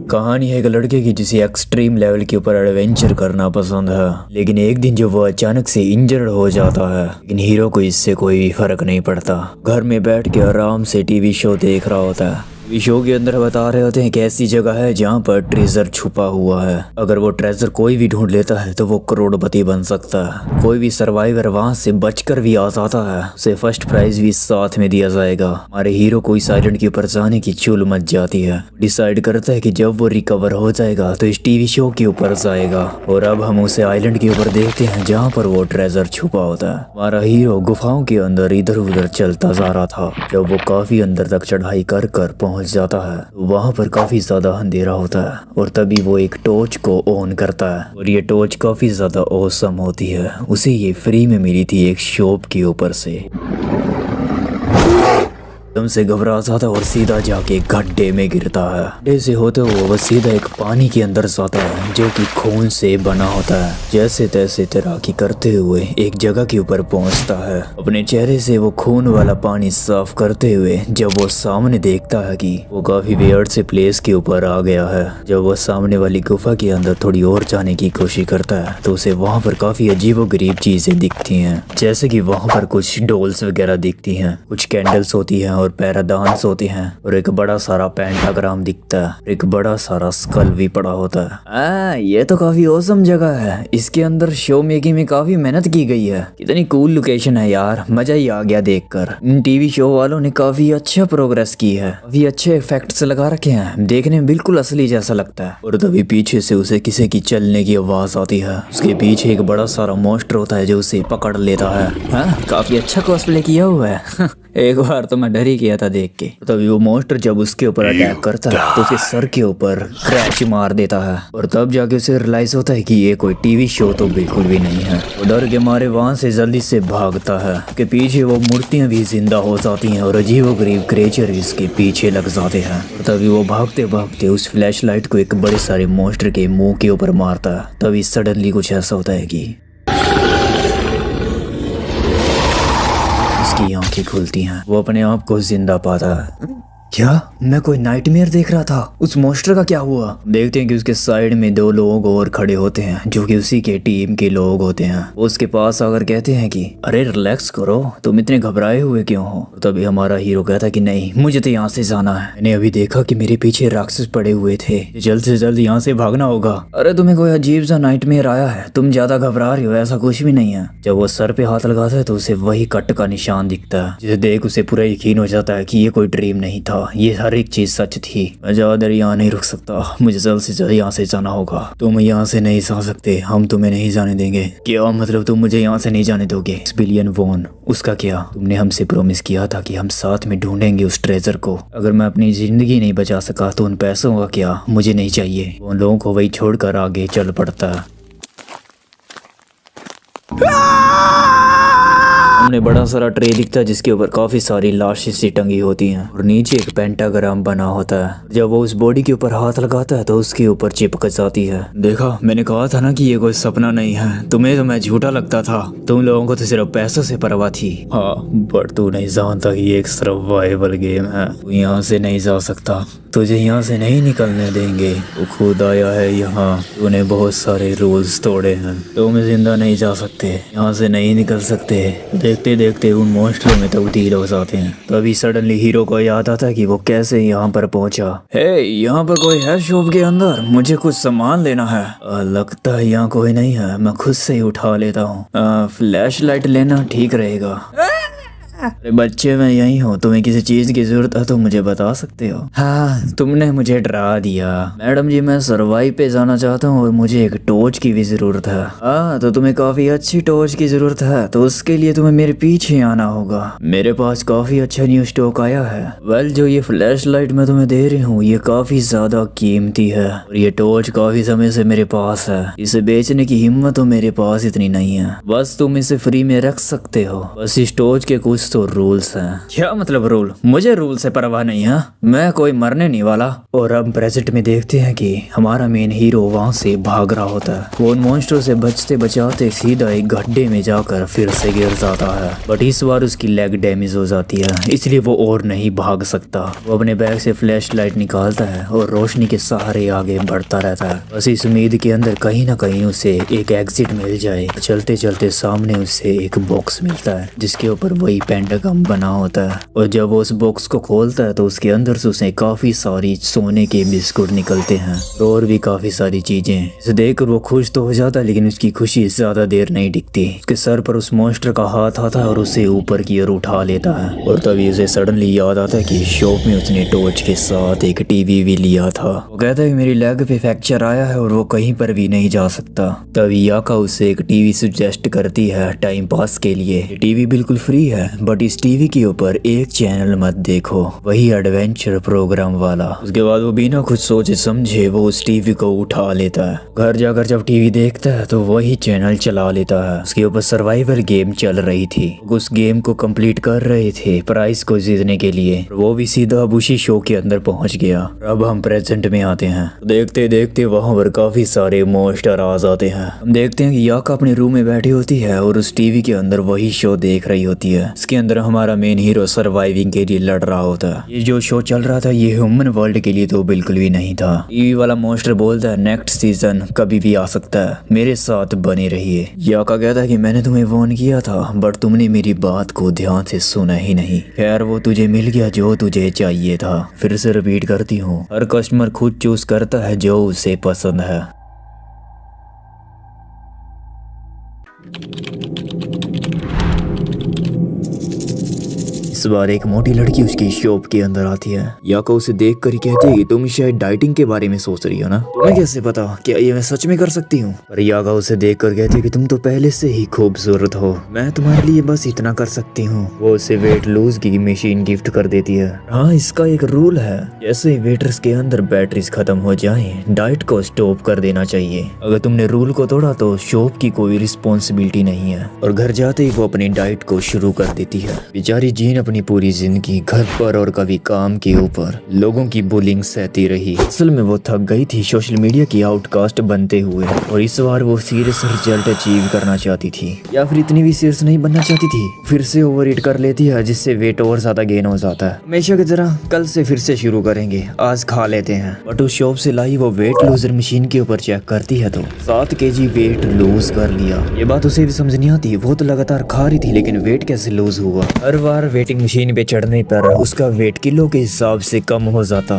कहानी है एक लड़के की जिसे एक्सट्रीम लेवल के ऊपर एडवेंचर करना पसंद है। लेकिन एक दिन जब वो अचानक से इंजर्ड हो जाता है, लेकिन हीरो को इससे कोई फर्क नहीं पड़ता। घर में बैठ के आराम से टीवी शो देख रहा होता है। शो के अंदर बता रहे होते हैं कि ऐसी जगह है जहाँ पर ट्रेजर छुपा हुआ है। अगर वो ट्रेजर कोई भी ढूंढ लेता है तो वो करोड़पति बन सकता है। कोई भी सर्वाइवर वहाँ से बचकर भी आ जाता है, उसे फर्स्ट प्राइज भी साथ में दिया जाएगा। हमारे हीरो को इस आइलैंड के ऊपर जाने की चुल मच जाती है। डिसाइड करता है कि जब वो रिकवर हो जाएगा तो इस टीवी शो के ऊपर जाएगा। और अब हम उसे आइलैंड के ऊपर देखते हैं जहाँ पर वो ट्रेजर छुपा होता है। हमारा हीरो गुफाओं के अंदर इधर उधर चलता जा रहा था। जब वो काफी अंदर तक चढ़ाई कर पहुंच जाता है, वहां पर काफी ज्यादा अंधेरा होता है। और तभी वो एक टॉर्च को ऑन करता है और ये टॉर्च काफी ज्यादा ऑसम होती है। उसे ये फ्री में मिली थी एक शॉप के ऊपर से। से घबरा जाता और सीधा जाके गड्ढे में गिरता है। गड्ढे से होते हुए वो सीधा एक पानी के अंदर जाता है जो कि खून से बना होता है। जैसे तैसे तैराकी करते हुए एक जगह के ऊपर पहुंचता है। अपने चेहरे से वो खून वाला पानी साफ करते हुए जब वो सामने देखता है कि वो काफी वियर्ड से प्लेस के ऊपर आ गया है। जब वो सामने वाली गुफा के अंदर थोड़ी और जाने की कोशिश करता है तो उसे वहाँ पर काफी अजीबोगरीब चीजें दिखती हैं। जैसे कि वहाँ पर कुछ डॉल्स वगैरह दिखती हैं, कुछ कैंडल्स होती हैं और पैराडांस होते हैं और एक बड़ा सारा पेंटाग्राम दिखता है। एक बड़ा सारा स्कल भी पड़ा होता है। ये तो काफी औसम जगह है। इसके अंदर शो मेकिंग में काफी मेहनत की गई है। कितनी कूल लोकेशन है यार, मजा ही आ गया देखकर। इन टीवी शो वालों ने काफी अच्छा प्रोग्रेस की है, काफी अच्छे इफेक्ट्स लगा रखे हैं, देखने में बिल्कुल असली जैसा लगता है। और तभी पीछे से उसे किसी की चलने की आवाज आती है। उसके पीछे एक बड़ा सारा मॉन्स्टर होता है जो उसे पकड़ लेता है। काफी अच्छा कॉस्प्ले किया हुआ है। एक बार तो मैं डर ही गया था देख के। तभी वो मॉन्स्टर जब उसके ऊपर अटैक करता है तो उसके सर के ऊपर क्रैश मार देता है। और तब जाके उसे रियलाइज होता है कि ये कोई टीवी शो तो बिल्कुल भी नहीं है। वो डर के मारे वहाँ से जल्दी से भागता है। के पीछे वो मूर्तियां भी जिंदा हो जाती हैं और अजीबोगरीब क्रिएचर इसके पीछे लग जाते हैं। और तभी वो भागते भागते उस फ्लैश लाइट को एक बड़े सारे मॉन्स्टर के मुंह के ऊपर मारता है। तभी सडनली कुछ ऐसा होता है कि उसकी आंखें खुलती हैं। वो अपने आप को जिंदा पाता है। क्या मैं कोई नाइटमेयर देख रहा था? उस मॉन्स्टर का क्या हुआ? देखते हैं कि उसके साइड में दो लोग और खड़े होते हैं जो कि उसी के टीम के लोग होते हैं। वो उसके पास आकर कहते हैं कि अरे रिलैक्स करो, तुम इतने घबराए हुए क्यों हो? तभी हमारा हीरो कहता है कि नहीं, मुझे तो यहाँ से जाना है। मैंने अभी देखा कि मेरे पीछे राक्षस पड़े हुए थे, जल्द से जल्द यहाँ से भागना होगा। अरे तुम्हें कोई अजीब सा नाइटमेयर आया है, तुम ज्यादा घबरा रहे हो, ऐसा कुछ भी नहीं है। जब वो सर पे हाथ लगाता है तो उसे वही कट का निशान दिखता है, जिसे देख उसे पूरा यकीन हो जाता है कि ये कोई ड्रीम नहीं था। था, ये हर एक चीज सच थी। मैं ज्यादा देर यहाँ नहीं रुक सकता, मुझे जल्द से जल्द यहाँ से जाना होगा। तुम यहाँ से नहीं जा सकते, हम तुम्हें नहीं जाने देंगे। क्या मतलब तुम मुझे यहाँ से नहीं जाने दोगे? बिलियन वॉन, उसका क्या? तुमने हमसे प्रॉमिस किया था कि हम साथ में ढूंढेंगे उस ट्रेजर को। अगर मैं अपनी जिंदगी नहीं बचा सका तो उन पैसों का क्या? मुझे नहीं चाहिए। उन लोगों को वही छोड़कर आगे चल पड़ता है। सामने बड़ा सारा ट्रे दिखता है जिसके ऊपर काफी सारी लाशें सी टंगी होती हैं और नीचे एक पेंटाग्राम बना होता है। जब वो उस बॉडी के ऊपर हाथ लगाता है तो उसके ऊपर चिपक जाती है। देखा, मैंने कहा था ना कि ये कोई सपना नहीं है। तुम्हें तो मैं झूठा लगता था, तुम लोगों को तो सिर्फ पैसों से परवाह थी। हाँ, बट तू नहीं जानता कि ये एक सर्वाइवल गेम है। तू यहाँ से नहीं जा सकता, तुझे यहाँ से नहीं निकलने देंगे। तू खुद आया है यहाँ, तूने बहुत सारे रूल्स तोड़े हैं। तुम जिंदा नहीं जा सकते, यहाँ से नहीं निकल सकते। देखते देखते उन मॉन्स्टरों में तब्दील हो जाते हैं। तभी सडनली हीरो को याद आता है कि वो कैसे यहाँ पर पहुँचा। हे, यहाँ पर कोई है शॉप के अंदर? मुझे कुछ सामान लेना है। लगता है यहाँ कोई नहीं है, मैं खुद से ही उठा लेता हूँ। फ्लैश लाइट लेना ठीक रहेगा। अरे बच्चे, मैं यही हूँ, तुम्हें किसी चीज की जरूरत है तो मुझे बता सकते हो। हाँ, तुमने मुझे डरा दिया। मैडम जी, मैं सरवाइव पे जाना चाहता हूँ और मुझे एक टॉर्च की भी जरूरत है। हाँ, तो तुम्हें काफी अच्छी टॉर्च की जरूरत है, तो उसके लिए तुम्हें मेरे पीछे आना होगा। मेरे पास काफी अच्छा न्यू स्टॉक आया है। वेल, जो ये फ्लैश लाइट मैं तुम्हें दे रही हूँ ये काफी ज्यादा कीमती है और ये टॉर्च काफी समय से मेरे पास है। इसे बेचने की हिम्मत तो मेरे पास इतनी नहीं है, बस तुम इसे फ्री में रख सकते हो। बस इस टॉर्च के कुछ तो रूल्स हैं। क्या मतलब रूल? मुझे रूल से परवाह नहीं है, मैं कोई मरने नहीं वाला। और अब प्रेजेंट में देखते हैं कि हमारा मेन हीरो वहां से भाग रहा होता है। वो उन मॉन्स्टर से बचते बचाते सीधा एक गड्ढे में जाकर फिर से गिर जाता है, बट इस बार उसकी लेग डैमेज हो जाती है, इसलिए वो और नहीं भाग सकता। वो अपने बैग से फ्लैश लाइट निकालता है और रोशनी के सहारे आगे बढ़ता रहता है, बस इस उम्मीद के अंदर कहीं ना कहीं उसे एक एग्जिट मिल जाए। चलते चलते सामने उसे एक बॉक्स मिलता है जिसके ऊपर वही पेंटाग्राम बना होता है और जब वो उस बॉक्स को खोलता है तो उसके अंदर से उसे काफी सारी सोने के बिस्कुट निकलते हैं और भी काफी सारी चीजें। इसे देखकर वो खुश तो हो जाता है, लेकिन उसकी खुशी ज्यादा देर नहीं टिकती। उसके सर पर उस मॉन्स्टर का हाथ आता है और उसे ऊपर की ओर उठा लेता है और तभी उसे सडनली याद आता है कि शॉप में उसने टॉर्च के साथ एक टीवी भी लिया था। वो कहता है मेरी लेग पे फ्रैक्चर आया है और वो कहीं पर भी नहीं जा सकता। तभी याका उसे एक टीवी सजेस्ट करती है टाइम पास के लिए। टीवी बिल्कुल फ्री है, बट इस टीवी के ऊपर एक चैनल मत देखो, वही एडवेंचर प्रोग्राम वाला। उसके बाद वो बिना कुछ सोचे समझे वो उस टीवी को उठा लेता है। घर जाकर जब टीवी देखता है तो वही चैनल चला लेता है। उसके ऊपर सर्वाइवल गेम चल रही थी, उस गेम को कंप्लीट कर रहे थे प्राइज को जीतने के लिए। वो भी सीधा अब उसी शो के अंदर पहुंच गया। अब हम प्रेजेंट में आते हैं। देखते देखते वहां पर काफी सारे मॉन्स्टर आ जाते हैं। हम देखते हैं कि याका अपने रूम में बैठी होती है और उस टीवी के अंदर वही शो देख रही होती है। इसके अंदर हमारा मेन हीरो सर्वाइविंग के लिए लड़ रहा होता है। ये जो शो चल रहा था ये ह्यूमन वर्ल्ड के लिए तो बिल्कुल भी नहीं था। टीवी वाला मॉन्स्टर बोलता है नेक्स्ट सीजन कभी भी आ सकता है, मेरे साथ बने रहिए। याका कहता है कि मैंने तुम्हें वार्न किया था बट तुमने मेरी बात को ध्यान से सुना ही नहीं। खैर, वो तुझे मिल गया जो तुझे चाहिए था। फिर से रिपीट करती हूँ, हर कस्टमर खुद चूज करता है जो उसे पसंद है। इस बार एक मोटी लड़की उसकी शॉप के अंदर आती है। याका उसे देखकर ही कहती है कि तुम शायद डाइटिंग के बारे में सोच रही हो ना? तुम्हें कैसे पता? क्या ये मैं सच में कर सकती हूँ? पर याका उसे देखकर कहती है कि तुम तो पहले से ही खूबसूरत हो, मैं तुम्हारे लिए बस इतना कर सकती हूँ। वो उसे वेट लूज की मशीन गिफ्ट कर देती है। हाँ, इसका एक रूल है, जैसे वेटर्स के अंदर बैटरीज खत्म हो जाए डाइट को स्टॉप कर देना चाहिए। अगर तुमने रूल को तोड़ा तो शॉप की कोई रिस्पॉन्सिबिलिटी नहीं है। और घर जाते ही वो अपनी डाइट को शुरू कर देती है। बेचारी जीन अपनी पूरी जिंदगी घर पर और कभी काम के ऊपर लोगों की बुलिंग सहती रही। असल में वो थक गई थी सोशल मीडिया की आउटकास्ट बनते हुए और इस बार वो सीरियस रिजल्ट अचीव करना चाहती थी, या फिर इतनी भी सीरियस नहीं बनना चाहती थी। फिर से ओवर ईट कर लेती है जिससे वेट और ज्यादा गेन हो जाता है। हमेशा की तरह कल से फिर से शुरू करेंगे, आज खा लेते हैं। बट उस शॉप से लाई वो वेट लूजर मशीन के ऊपर चेक करती है तो 7 kg वेट लूज कर लिया। ये बात उसे भी समझ नहीं आती, वो तो लगातार खा रही थी लेकिन वेट कैसे लूज हुआ। हर बार वेटिंग मशीन पे चढ़ने पर उसका वेट किलो के हिसाब से कम हो जाता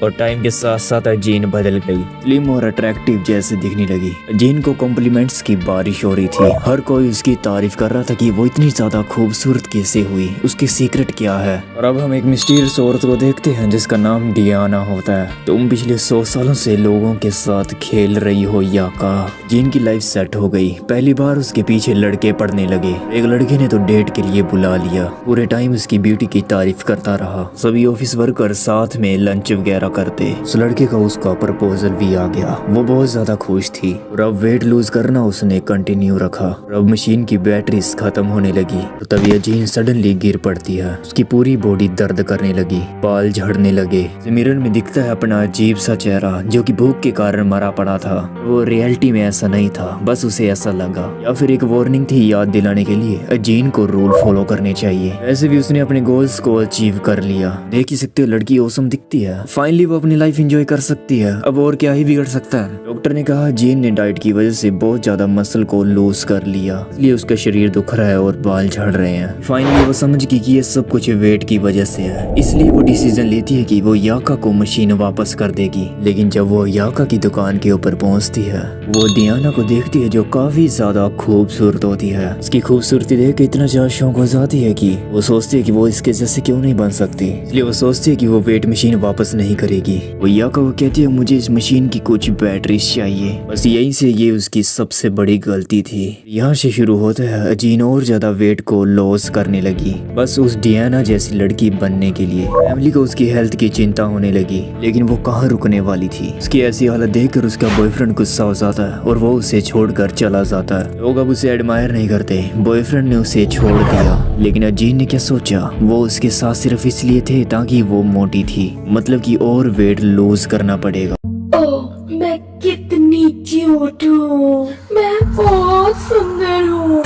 और टाइम के साथ साथ अजीन बदल गई, स्लिम और अट्रैक्टिव जैसे दिखने लगी। अजीन को कॉम्प्लीमेंट्स की बारिश हो रही थी। हर कोई उसकी तारीफ कर रहा था कि वो इतनी ज्यादा खूबसूरत कैसे हुई, उसकी सीक्रेट क्या है। और अब हम एक मिस्टीरियस औरत को देखते हैं जिसका नाम डियाना होता है। तुम पिछले 100 सालों से लोगों के साथ खेल रही हो याका। जीन की लाइफ सेट हो गई। पहली बार उसके पीछे लड़के पड़ने लगे। एक लड़के ने तो डेट के लिए बुला लिया। पूरे टाइम उसकी ब्यूटी की तारीफ करता रहा। सभी ऑफिस वर्कर साथ में लंच वगैरह करते। उस लड़के का उसका प्रपोजल भी आ गया। वो बहुत ज्यादा खुश थी और अब वेट लूज करना उसने कंटिन्यू रखा। और अब मशीन की बैटरीज खत्म होने लगी और तभी अजीन सडनली गिर पड़ती है। उसकी पूरी बॉडी दर्द करने लगी, बाल झड़ने लगे। मिरर में दिखता है अपना अजीब सा चेहरा जो कि भूख के कारण मरा पड़ा था। वो रियलिटी में ऐसा नहीं था, बस उसे ऐसा लगा, या फिर एक वार्निंग थी याद दिलाने के लिए अजीन को रूल फॉलो करने चाहिए। वैसे भी उसने अपने गोल्स को अचीव कर लिया। देख ही सकते हो लड़की औसम दिखती है। फाइनली वो अपनी लाइफ एंजॉय कर सकती है। अब और क्या ही बिगड़ सकता है। डॉक्टर ने कहा जीन ने डाइट की वजह से बहुत ज्यादा मसल को लूज कर लिया, इसलिए उसका शरीर दुख रहा है और बाल झड़ रहे हैं। फाइनली वो समझ गई कि ये सब कुछ वेट की वजह से है, इसलिए वो डिसीजन लेती है कि वो याका को मशीन वापस कर देगी। लेकिन जब वो याका की दुकान के ऊपर पहुंचती है, वो डियाना को देखती है जो काफी ज्यादा खूबसूरत होती है। उसकी खूबसूरती देख के इतना ज्यादा शौक हो जाती है कि वो सोचती है कि वो इसके जैसे क्यों नहीं बन सकती। इसलिए वो सोचती है कि वो वेट मशीन वापस नहीं करेगी। वो याका को कहती है मुझे इस मशीन की कुछ बैटरीज चाहिए। बस यहीं से ये उसकी सबसे बड़ी गलती थी। यहाँ से शुरू होता है अजीन और ज्यादा वेट को लॉस करने लगी, बस उस डियाना जैसी लड़की बनने के लिए। फैमिली को उसकी हेल्थ की चिंता होने लगी, लेकिन वो कहाँ रुकने वाली थी। उसकी ऐसी हालत देखकर उसका बॉयफ्रेंड गुस्सा हो जाता है और वो उसे छोड़कर चला जाता है। लोग अब उसे एडमायर नहीं करते। बॉयफ्रेंड ने उसे छोड़ दिया, लेकिन अजीन ने क्या सोचा, वो उसके साथ सिर्फ इसलिए थे ताकि वो मोटी थी, मतलब कि और वेट लूज करना पड़ेगा। ओह, मैं कितनी क्यूट हूँ, मैं बहुत सुंदर हूँ।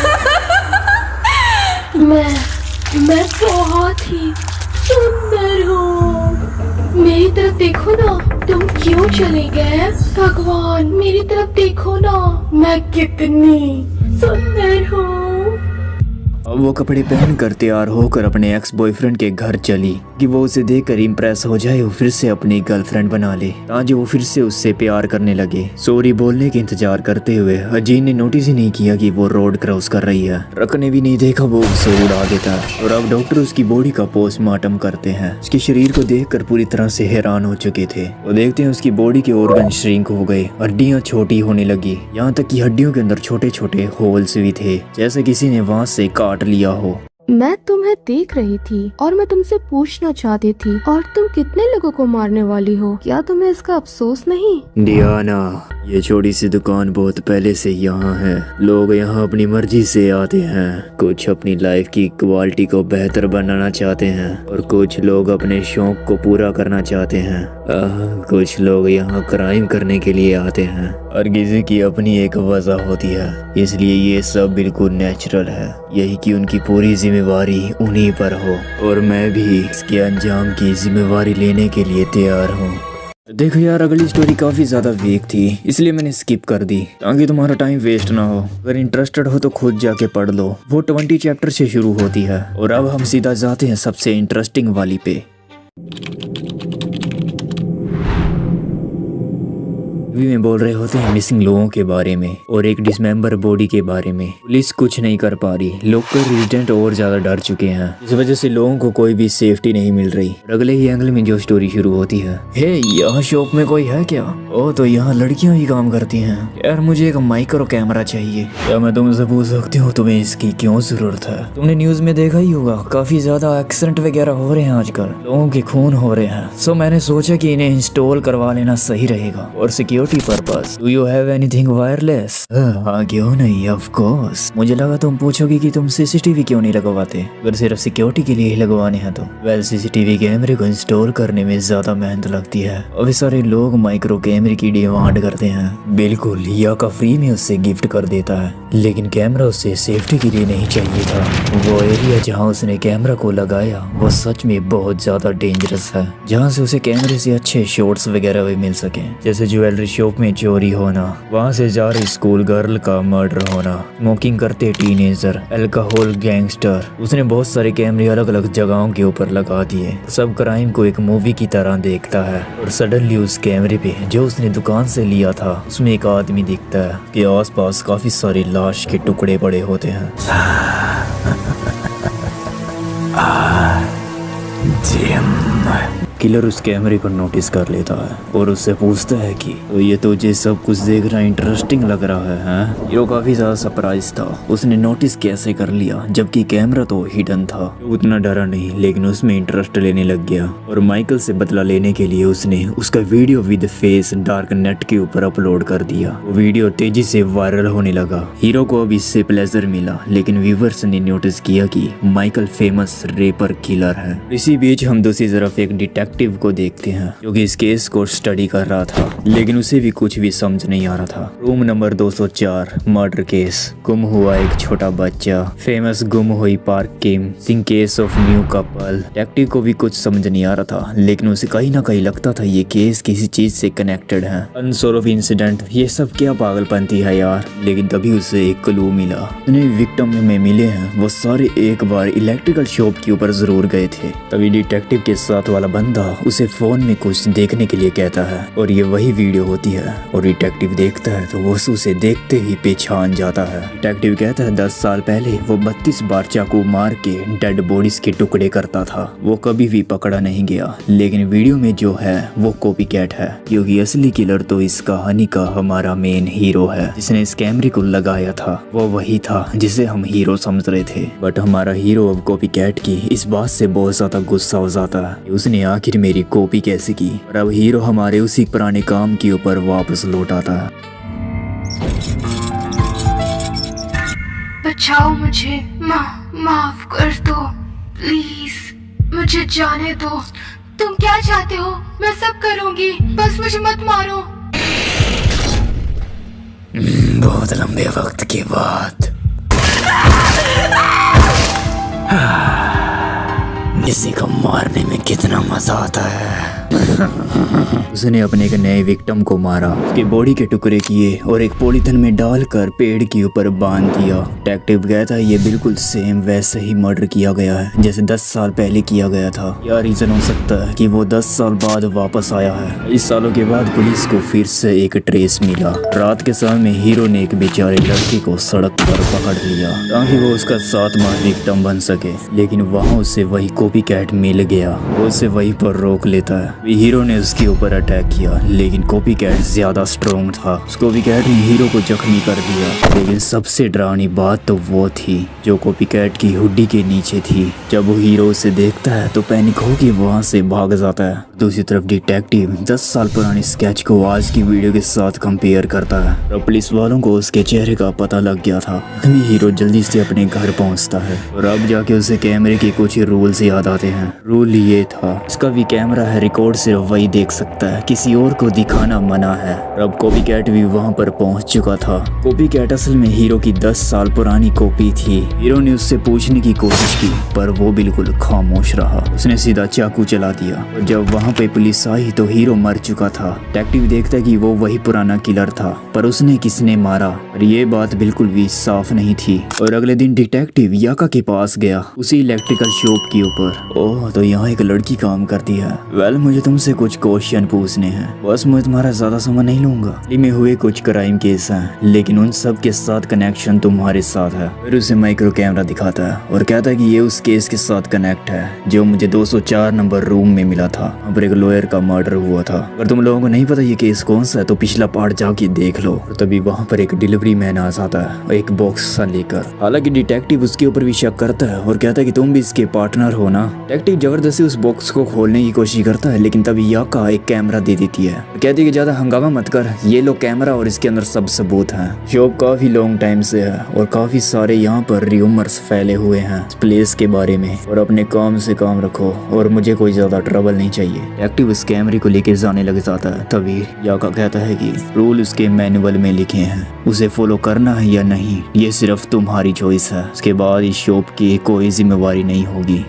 मैं बहुत ही सुंदर हूँ। मेरी तरफ देखो ना, तुम क्यों चले गए? भगवान मेरी तरफ देखो ना, मैं कितनी सुंदर हूँ। अब वो कपड़े पहनकर तैयार होकर अपने एक्स बॉयफ्रेंड के घर चली कि वो उसे देखकर इम्प्रेस हो जाए और फिर से अपनी गर्लफ्रेंड बना ले, ताकि वो फिर से उससे प्यार करने लगे। सॉरी बोलने के इंतजार करते हुए अजीन ने नोटिस ही नहीं किया कि वो रोड क्रॉस कर रही है। ट्रक ने भी नहीं देखा, वो उसे उड़ा देता है। और अब डॉक्टर उसकी बॉडी का पोस्टमार्टम करते हैं। उसके शरीर को देखकर पूरी तरह से हैरान हो चुके थे। वो देखते हैं उसकी बॉडी के ऑर्गन श्रिंक हो गए, हड्डियां छोटी होने लगी, यहाँ तक कि हड्डियों के अंदर छोटे छोटे होल्स भी थे, जैसे किसी ने वहां से काट लिया हो। मैं तुम्हें देख रही थी और मैं तुमसे पूछना चाहती थी, और तुम कितने लोगों को मारने वाली हो? क्या तुम्हें इसका अफसोस नहीं? डियाना, ये छोटी सी दुकान बहुत पहले से यहाँ है। लोग यहाँ अपनी मर्जी से आते हैं। कुछ अपनी लाइफ की क्वालिटी को बेहतर बनाना चाहते हैं और कुछ लोग अपने शौक को पूरा करना चाहते हैं। कुछ लोग यहाँ क्राइम करने के लिए आते हैं। हर किसी की अपनी एक वजह होती है, इसलिए ये सब बिल्कुल नेचुरल है। यही कि उनकी पूरी जिम्मेवारी उन्हीं पर हो, और मैं भी इसके अंजाम की जिम्मेवारी लेने के लिए तैयार हूँ। देखो यार, अगली स्टोरी काफी ज्यादा वीक थी, इसलिए मैंने स्किप कर दी ताकि तुम्हारा टाइम वेस्ट ना हो। अगर इंटरेस्टेड हो तो खुद जाके पढ़ लो। वो 20 चैप्टर से शुरू होती है। और अब हम सीधा जाते हैं सबसे इंटरेस्टिंग वाली पे। मूवी में बोल रहे होते हैं मिसिंग लोगों के बारे में और एक डिसमेंबर बॉडी के बारे में। पुलिस कुछ नहीं कर पा रही। लोकल रेजिडेंट और ज्यादा डर चुके हैं, इस वजह से लोगों को कोई भी सेफ्टी नहीं मिल रही। और अगले ही एंगल में जो स्टोरी शुरू होती है, हे यहाँ शॉप में कोई है क्या? ओ तो यहाँ लड़कियां ही काम करती हैं। यार मुझे एक माइक्रो कैमरा चाहिए। क्या मैं तुमसे पूछ सकती हूँ तुम्हें इसकी क्यों जरूरत है? तुमने न्यूज में देखा ही होगा, काफी ज्यादा एक्सीडेंट वगैरह हो रहे हैं आजकल, लोगों के खून हो रहे हैं। सो मैंने सोचा कि इन्हें इंस्टॉल करवा लेना सही रहेगा और security purpose. Do you have anything wireless? हाँ क्यों नहीं, ऑफ कोर्स। मुझे लगा तुम पूछोगी कि तुम सीसीटीवी क्यों नहीं लगवाते, अगर सिर्फ सिक्योरिटी के लिए ही लगवाने हैं तो। वेल, सीसीटीवी कैमरे को इंस्टॉल करने में ज्यादा मेहनत लगती है और सारे लोग माइक्रो कैमरे की डिमांड करते हैं। बिल्कुल, या का फ्री में उससे गिफ्ट कर देता है, लेकिन कैमरा उससे सेफ्टी के लिए नहीं चाहिए था। वो एरिया जहाँ उसने कैमरा को लगाया वो सच में बहुत ज्यादा डेंजरस है, जहाँ से उसे कैमरे से अच्छे शॉट्स वगैरह भी मिल सके, जैसे ज्वेलरी शॉप में चोरी होना, वहाँ से जा रही स्कूल गर्ल का मर्डर होना, स्मोकिंग करते टीनेजर, अल्कोहल गैंगस्टर। उसने बहुत सारे कैमरे अलग अलग जगहों के ऊपर लगा दिए। सब क्राइम को एक मूवी की तरह देखता है और सडनली उस कैमरे पे जो उसने दुकान से लिया था उसमें एक आदमी दिखता है कि आसपास काफी सारे लाश के टुकड़े पड़े होते हैं। किलर उस कैमरे को नोटिस कर लेता है और उससे पूछता है कि तो ये तुझे सब कुछ देखना इंटरेस्टिंग लग रहा है, हैं? हीरो काफी ज्यादा सरप्राइज था। उसने नोटिस कैसे कर लिया जबकि कैमरा तो हिडन था। वो उतना डरा नहीं लेकिन उसमें इंटरेस्ट लेने लग गया और माइकल से बदला लेने के लिए उसने उसका video with face dark net के ऊपर अपलोड कर दिया। वो वीडियो तेजी से वायरल होने लगा। हीरो को अब इससे प्लेजर मिला लेकिन व्यूवर्स ने नोटिस किया कि माइकल फेमस रेपर किलर है। इसी बीच हम दूसरी तरफ एक डिटेक्टिव को देखते हैं जो कि इस केस को स्टडी कर रहा था लेकिन उसे भी कुछ भी समझ नहीं आ रहा था। रूम नंबर 204 मर्डर केस, गुम हुआ एक छोटा बच्चा, फेमस गुम हुई park Kim, Singh case of new couple. Detective को भी कुछ समझ नहीं आ रहा था लेकिन उसे कहीं ना कहीं लगता था ये केस किसी चीज से कनेक्टेड है। अनसॉल्व इंसिडेंट, ये सब क्या पागलपंती है यार। लेकिन तभी उसे एक क्लू मिला। जितने विक्टिम में मिले हैं वो सारे एक बार इलेक्ट्रिकल शॉप के ऊपर जरूर गए थे। तभी डिटेक्टिव के साथ वाला बंदा उसे फोन में कुछ देखने के लिए कहता है और ये वही वीडियो होती है और डिटेक्टिव देखता है तो वो उसे देखते ही पहचान जाता है। डिटेक्टिव कहता है 10 साल पहले वो 32 बार चाकू मार के डेड बॉडीज के टुकड़े करता था। वो कभी भी पकड़ा नहीं गया लेकिन वीडियो में जो है वो कॉपी कैट है क्योंकि असली किलर तो इस कहानी का हमारा मेन हीरो है जिसने इस कैमरे को लगाया था। वो वही था जिसे हम हीरो समझ रहे थे बट हमारा हीरो अब कॉपी कैट की इस बात से बहुत ज्यादा गुस्सा हो जाता है। उसने आखिर मेरी कॉपी कैसे की और अब हीरो हमारे उसी पुराने काम के ऊपर वापस लौट आता है। बचाओ मुझे, माफ कर दो प्लीज, मुझे जाने दो। तुम क्या चाहते हो? मैं सब करूंगी, बस मुझे मत मारो। बहुत लंबे वक्त के बाद किसी को मारने में कितना मजा आता है। उसने अपने एक नए विक्टिम को मारा, उसके बॉडी के टुकड़े किए और एक पॉलीथिन में डालकर पेड़ के ऊपर बांध दिया। डिटेक्टिव कहता है ये बिल्कुल सेम वैसे ही मर्डर किया गया है जैसे 10 साल पहले किया गया था। क्या रीजन हो सकता है कि वो 10 साल बाद वापस आया है? इस सालों के बाद पुलिस को फिर से एक ट्रेस मिला। रात के समय में हीरो ने एक बेचारे लड़के को सड़क पर पकड़ लिया ताकि वो उसका 7वां विक्टिम बन सके लेकिन वहाँ उसे वही कॉपी कैट मिल गया। वो उसे वहीं पर रोक लेता है। हीरो ने उसके ऊपर अटैक किया लेकिन कॉपी कैट ज्यादा स्ट्रॉन्ग था। कॉपी कैट ने हीरो को जख्मी कर दिया लेकिन सबसे डरावनी बात तो वो थी जो कॉपी कैट की हुड्डी के नीचे थी। जब वो हीरो उसे देखता है तो पैनिक होकर वहाँ से भाग जाता है। दूसरी तरफ डिटेक्टिव 10 साल पुरानी स्केच को आज की वीडियो के साथ कंपेयर करता है और पुलिस वालों को उसके चेहरे का पता लग गया था। तभी हीरो जल्दी से अपने घर पहुँचता है और अब जाके उसे कैमरे के कुछ रूल्स याद आते हैं। रूल ये था इसका भी कैमरा है, रिकॉर्ड सिर्फ वही देख सकता है, किसी और को दिखाना मना है। और अब कॉपी कैट भी वहाँ पर पहुँच चुका था। कॉपी कैट असल में हीरो की 10 साल पुरानी कॉपी थी। हीरो ने उससे पूछने की कोशिश की पर वो बिल्कुल खामोश रहा। उसने सीधा चाकू चला दिया और जब वहाँ पे पुलिस आई तो हीरो मर चुका था। डिटेक्टिव देखता है कि वो वही पुराना किलर था पर उसने किसने मारा और ये बात बिल्कुल भी साफ नहीं थी। और अगले दिन डिटेक्टिव याका के पास गया उसी इलेक्ट्रिकल शॉप के ऊपर। ओह तो यहाँ एक लड़की काम करती है। वेल मुझे तुमसे कुछ क्वेश्चन पूछने हैं, बस मैं तुम्हारा ज्यादा समय नहीं लूंगा। दिल्ली में हुए कुछ क्राइम केस हैं लेकिन उन सब के साथ कनेक्शन तुम्हारे साथ है। फिर उसे माइक्रो कैमरा दिखाता है और कहता है कि ये उस केस के साथ कनेक्ट है जो मुझे 204 नंबर रूम में मिला था। वहाँ पर एक लॉयर का मर्डर हुआ था। अगर तुम लोगों को नहीं पता ये केस कौन सा है तो पिछला पार्ट जाके देख लो। और तभी वहाँ पर एक डिलीवरी मैन आ जाता है और एक बॉक्स सा लेकर। हालांकि डिटेक्टिव उसके ऊपर भी शक करता है और कहता है कि तुम भी इसके पार्टनर हो ना। डिटेक्टिव जबरदस्ती उस बॉक्स को खोलने की कोशिश करता है लेकिन तभी याका एक कैमरा दे देती है। कहती है कि ज्यादा हंगामा मत कर, ये लो कैमरा और इसके अंदर सब सबूत हैं। शॉप काफी लॉन्ग टाइम से है और काफी सारे यहाँ पर र्यूमर्स फैले हुए हैं इस प्लेस के बारे में। और अपने काम से काम रखो और मुझे कोई ज्यादा ट्रबल नहीं चाहिए। डिटेक्टिव उस कैमरे को लेके जाने लग जाता है। तभी याका कहता है कि रूल उसके मैनुअल में लिखे हैं, उसे फॉलो करना है या नहीं ये सिर्फ तुम्हारी चॉइस है। उसके बाद इस शॉप की कोई जिम्मेवारी नहीं होगी।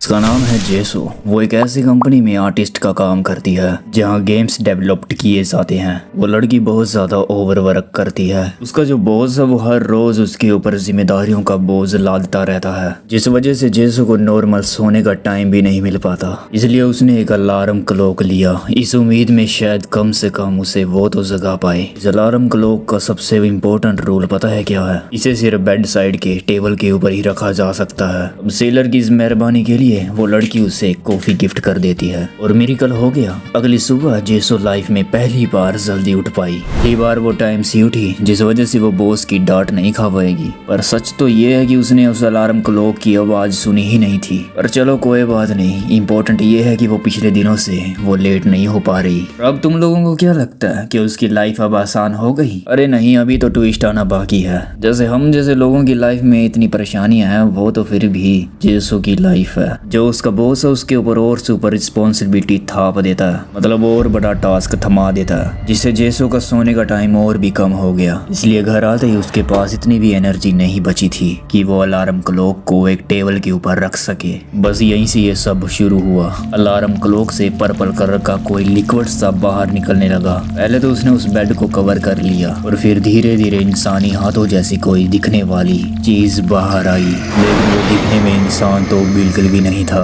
उसका नाम है जेसो। वो एक ऐसी कंपनी में आर्टिस्ट का काम करती है जहाँ गेम्स डेवलप्ड किए जाते हैं। वो लड़की बहुत ज्यादा ओवरवर्क करती है। उसका जो बॉस है वो हर रोज उसके ऊपर जिम्मेदारियों का बोझ लादता रहता है, जिस वजह से जेसो को नॉर्मल सोने का टाइम भी नहीं मिल पाता। इसलिए उसने एक अलार्म क्लॉक लिया, इस उम्मीद में शायद कम से कम उसे वो तो जगा पाए। इस अलार्म क्लॉक का सबसे इम्पोर्टेंट रूल पता है क्या है? इसे सिर्फ बेड साइड के टेबल के ऊपर ही रखा जा सकता है। अब सेलर की इस मेहरबानी के लिए वो लड़की उसे कॉफी गिफ्ट कर देती है और मिरेकल हो गया। अगली सुबह जेसो लाइफ में पहली बार जल्दी उठ पाई। पहली बार वो टाइम से उठी जिस वजह से वो बॉस की डांट नहीं खा पाएगी। पर सच तो ये है कि उसने उस अलार्म क्लॉक की आवाज सुनी ही नहीं थी। पर चलो कोई बात नहीं, इम्पोर्टेंट ये है कि वो पिछले दिनों से वो लेट नहीं हो पा रही। अब तुम लोगों को क्या लगता है कि उसकी लाइफ अब आसान हो गई? अरे नहीं, अभी तो ट्विस्ट आना बाकी है। जैसे हम जैसे लोगों की लाइफ में इतनी परेशानियां हैं, वो तो फिर भी जेसो की लाइफ है। जो उसका बॉस है उसके ऊपर और सुपर रिस्पॉन्सिबिलिटी थाप देता है, मतलब और बड़ा टास्क थमा देता है, जिससे जेसो का सोने का टाइम और भी कम हो गया। इसलिए घर आते ही उसके पास इतनी भी एनर्जी नहीं बची थी कि वो अलार्म क्लॉक को एक टेबल के ऊपर रख सके। बस यहीं से ये सब शुरू हुआ। अलार्म क्लॉक से पर्पल कलर का कोई लिक्विड सा बाहर निकलने लगा। पहले तो उसने उस बेड को कवर कर लिया और फिर धीरे धीरे इंसानी हाथों जैसी कोई दिखने वाली चीज बाहर आई, लेकिन वो दिखने में इंसान तो बिल्कुल भी नहीं था।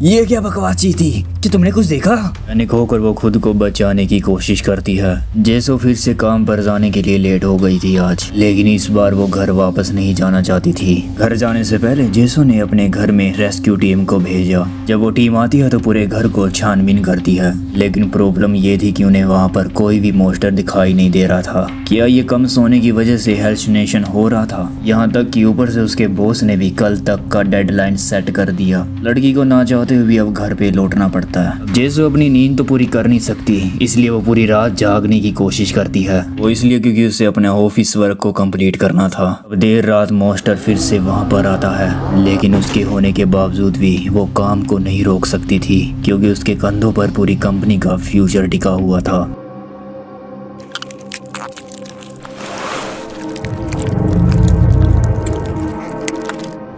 ये क्या बकवास चीज थी? कि तुमने कुछ देखा? पैनिक होकर वो खुद को बचाने की कोशिश करती है। जेसो फिर से काम पर जाने के लिए लेट हो गई थी आज, लेकिन इस बार वो घर वापस नहीं जाना चाहती थी। घर जाने से पहले जेसो ने अपने घर में रेस्क्यू टीम को भेजा। जब वो टीम आती है तो पूरे घर को छानबीन करती है, लेकिन प्रॉब्लम ये थी कि उन्हें वहाँ पर कोई भी मॉन्स्टर दिखाई नहीं दे रहा था। क्या ये कम सोने की वजह से हेल्यूसिनेशन हो रहा था? यहाँ तक कि ऊपर से उसके बॉस ने भी कल तक का डेडलाइन सेट कर दिया। लड़की को ना चाहते हुए अब घर पे लौटना पड़ता है। जेसो अपनी नींद तो पूरी कर नहीं सकती, इसलिए वो पूरी रात जागने की कोशिश करती है। वो इसलिए क्योंकि उसे अपने ऑफिस वर्क को कंप्लीट करना था। अब देर रात मॉन्स्टर फिर से वहाँ पर आता है, लेकिन उसके होने के बावजूद भी वो काम को नहीं रोक सकती थी, क्योंकि उसके कंधों पर पूरी कंपनी का फ्यूचर टिका हुआ था।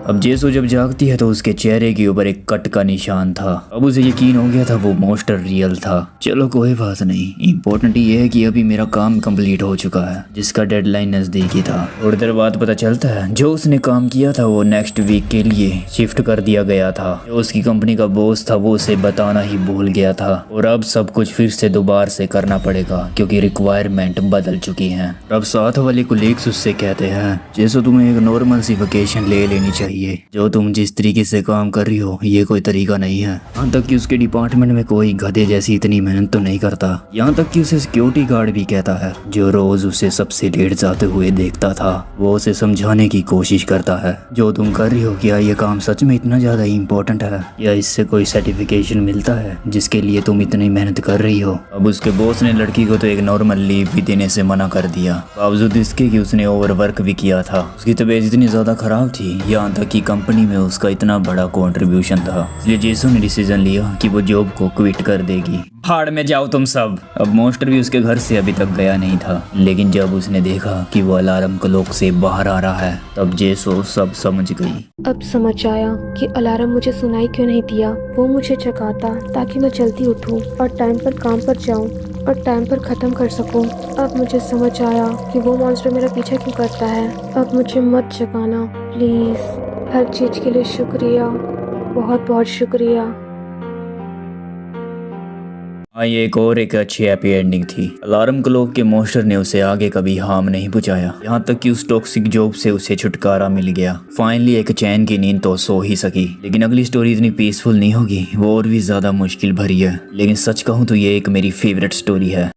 अब जेसो जब जागती है तो उसके चेहरे के ऊपर एक कट का निशान था। अब उसे यकीन हो गया था वो मॉन्स्टर रियल था। चलो कोई बात नहीं, इम्पोर्टेंट ये है कि अभी मेरा काम कंप्लीट हो चुका है, जिसका डेडलाइन नजदीकी था। थोड़ी देर बाद पता चलता है जो उसने काम किया था वो नेक्स्ट वीक के लिए शिफ्ट कर दिया गया था। जो उसकी कंपनी का बॉस था वो उसे बताना ही भूल गया था, और अब सब कुछ फिर से दोबारा से करना पड़ेगा क्योंकि रिक्वायरमेंट बदल चुकी है। अब साथ वाले कोलीग्स उससे कहते हैं जेसो तुम्हें एक नॉर्मल सी वेकेशन ले लेनी चाहिए। जो तुम जिस तरीके से काम कर रही हो ये कोई तरीका नहीं है। यहाँ तक कि उसके डिपार्टमेंट में कोई गधे जैसी इतनी मेहनत तो नहीं करता। यहाँ तक कि उसे सिक्योरिटी गार्ड भी कहता है, जो रोज उसे सबसे लेट जाते हुए देखता था। वो उसे समझाने की कोशिश करता है, जो तुम कर रही हो क्या ये काम सच में इतना ज्यादा इम्पोर्टेंट है, या इससे कोई सर्टिफिकेशन मिलता है जिसके लिए तुम इतनी मेहनत कर रही हो? अब उसके बॉस ने लड़की को तो एक नॉर्मल लीव भी देने से मना कर दिया, बावजूद इसके कि उसने ओवरवर्क भी किया था। उसकी तबीयत इतनी ज्यादा खराब थी, यहाँ तक कि कंपनी में उसका इतना बड़ा कंट्रीब्यूशन था। इसलिए जेसो ने डिसीजन लिया कि वो जॉब को क्विट कर देगी। भाड़ में जाओ तुम सब। अब मॉन्स्टर भी उसके घर से अभी तक गया नहीं था, लेकिन जब उसने देखा कि वो अलार्म क्लॉक से बाहर आ रहा है तब जेसो सब समझ गई। अब समझ आया कि अलार्म मुझे सुनाई क्यों नहीं दिया। वो मुझे जगाता ताकि मैं जल्दी उठूं और टाइम पर काम पर जाऊं और टाइम पर ख़त्म कर सकूं। अब मुझे समझ आया कि वो मॉन्स्टर मेरा पीछा क्यों करता है। अब मुझे मत जगाना प्लीज़। हर चीज़ के लिए शुक्रिया, बहुत बहुत शुक्रिया। हाँ, ये एक अच्छी हैप्पी एंडिंग थी। अलार्म क्लॉक के मॉन्स्टर ने उसे आगे कभी हार्म नहीं पहुंचाया, यहाँ तक कि उस टॉक्सिक जॉब से उसे छुटकारा मिल गया। फाइनली एक चैन की नींद तो सो ही सकी। लेकिन अगली स्टोरी इतनी पीसफुल नहीं होगी, वो और भी ज्यादा मुश्किल भरी है। लेकिन सच कहूँ तो ये एक मेरी फेवरेट स्टोरी है।